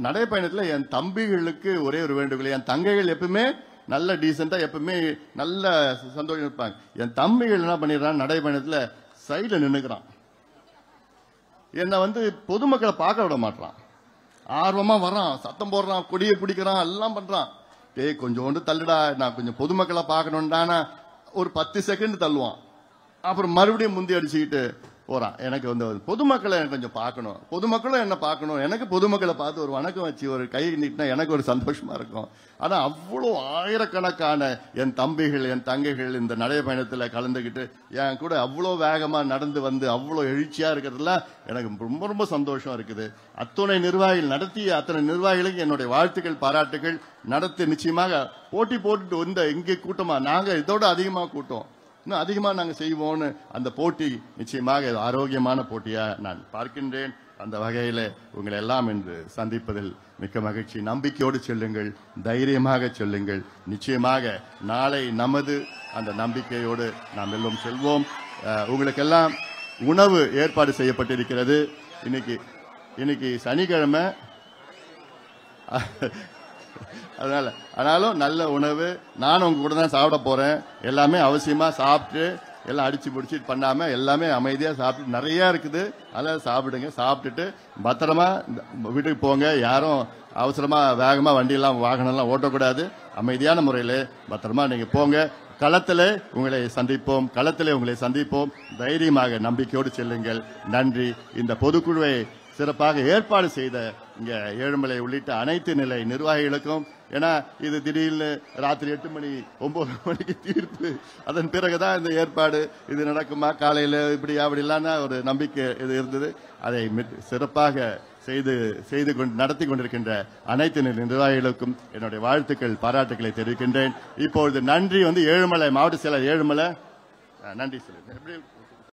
நடைபயணத்துல என் தம்பிகளுக்கு ஒரே ஒரு வேண்டுகோள். என் தங்கைகள் எப்பவுமே நல்ல டீசெண்டா, எப்பவுமே நல்ல சந்தோஷம் இருப்பாங்க. என் தம்பிகள் என்ன பண்ணிடுறான், நடைபயணத்துல சைடுல நின்னுக்கிறான். என்ன பொதுமக்களை பார்க்க விட மாட்டான். ஆர்வமா வர்றான், சத்தம் போடுறான், கொடியை பிடிக்கிறான், எல்லாம் பண்றான். கொஞ்சோண்டு தள்ளுடா, நான் கொஞ்சம் பொதுமக்களை பார்க்கணும்டானா ஒரு 10 செகண்ட் தள்ளுவான். அப்புறம் மறுபடியும் முந்தி அடிச்சுக்கிட்டு போறான். எனக்கு பொதுமக்களை கொஞ்சம் பார்க்கணும், பொதுமக்களும் என்ன பார்க்கணும். எனக்கு பொதுமக்களை பார்த்து ஒரு வணக்கம் வச்சு ஒரு கை நீட்டினா எனக்கு ஒரு சந்தோஷமா இருக்கும். ஆனா அவ்வளவு ஆயிரக்கணக்கான என் தம்பிகள், என் தங்கைகள் இந்த நடைபயணத்துல கலந்துகிட்டு என் கூட அவ்வளவு வேகமா நடந்து அவ்வளவு எழுச்சியா இருக்கிறதுல எனக்கு ரொம்ப ரொம்ப சந்தோஷம் இருக்குது. அத்தனை நிர்வாகிகள் நடத்திய அத்தனை நிர்வாகிகளுக்கு என்னுடைய வாழ்த்துக்கள், பாராட்டுகள். நடத்தி நிச்சயமாக போட்டி போட்டுட்டு இங்கே கூட்டமா நாங்க இதோட அதிகமா கூட்டம், இன்னும் அதிகமா நாங்க செய்வோம்னு அந்த போட்டி நிச்சயமாக ஆரோக்கியமான போட்டியா நான் பார்க்கின்றேன். அந்த வகையில உங்களை எல்லாம் இன்று சந்திப்பதில் மிக்க மகிழ்ச்சி. நம்பிக்கையோடு செல்லுங்கள், தைரியமாக செல்லுங்கள். நிச்சயமாக நாளை நமது. அந்த நம்பிக்கையோடு நாம் எல்லாம் செல்வோம். உங்களுக்கெல்லாம் உணவு ஏற்பாடு செய்யப்பட்டிருக்கிறது. இன்னைக்கு சனிக்கிழமை, ஆனாலும் நல்ல உணவு. நானும் உங்க கூட தான் சாப்பிட போறேன். எல்லாமே அவசியமா சாப்பிட்டு, எல்லாம் அடிச்சு பிடிச்சிட்டு பண்ணாம எல்லாமே அமைதியா சாப்பிட்டு, நிறைய இருக்குது, அதெல்லாம் சாப்பிடுங்க. சாப்பிட்டுட்டு பத்திரமா வீட்டுக்கு போங்க. யாரும் அவசரமா வேகமா வண்டியெல்லாம் வாகனம்லாம் ஓட்டக்கூடாது. அமைதியான முறையில் பத்திரமா நீங்க போங்க. களத்திலே உங்களை சந்திப்போம். தைரியமாக நம்பிக்கையோடு செல்லுங்கள். நன்றி. இந்த பொதுக்குழுவை சிறப்பாக ஏற்பாடு செய்த இங்க ஏழுமலை உள்ளிட்ட அனைத்து நிலை நிர்வாகிகளுக்கும், ஏன்னா இது திடீர்னு ராத்திரி 8 மணி 9 மணிக்கு தீர்ப்பு, அதன் பிறகுதான் இந்த ஏற்பாடு இது நடக்குமா, காலையில இப்படி அப்படிலாம் ஒரு நம்பிக்கை இது இருந்தது. அதை சிறப்பாக நடத்தி கொண்டிருக்கின்ற அனைத்து நிர்வாகிகளுக்கும் என்னுடைய வாழ்த்துக்கள், பாராட்டுக்களை தெரிவிக்கின்றேன். இப்பொழுது நன்றி ஏழுமலை மாவட்ட செயலர் ஏழுமலை நன்றி சொல்லுங்க.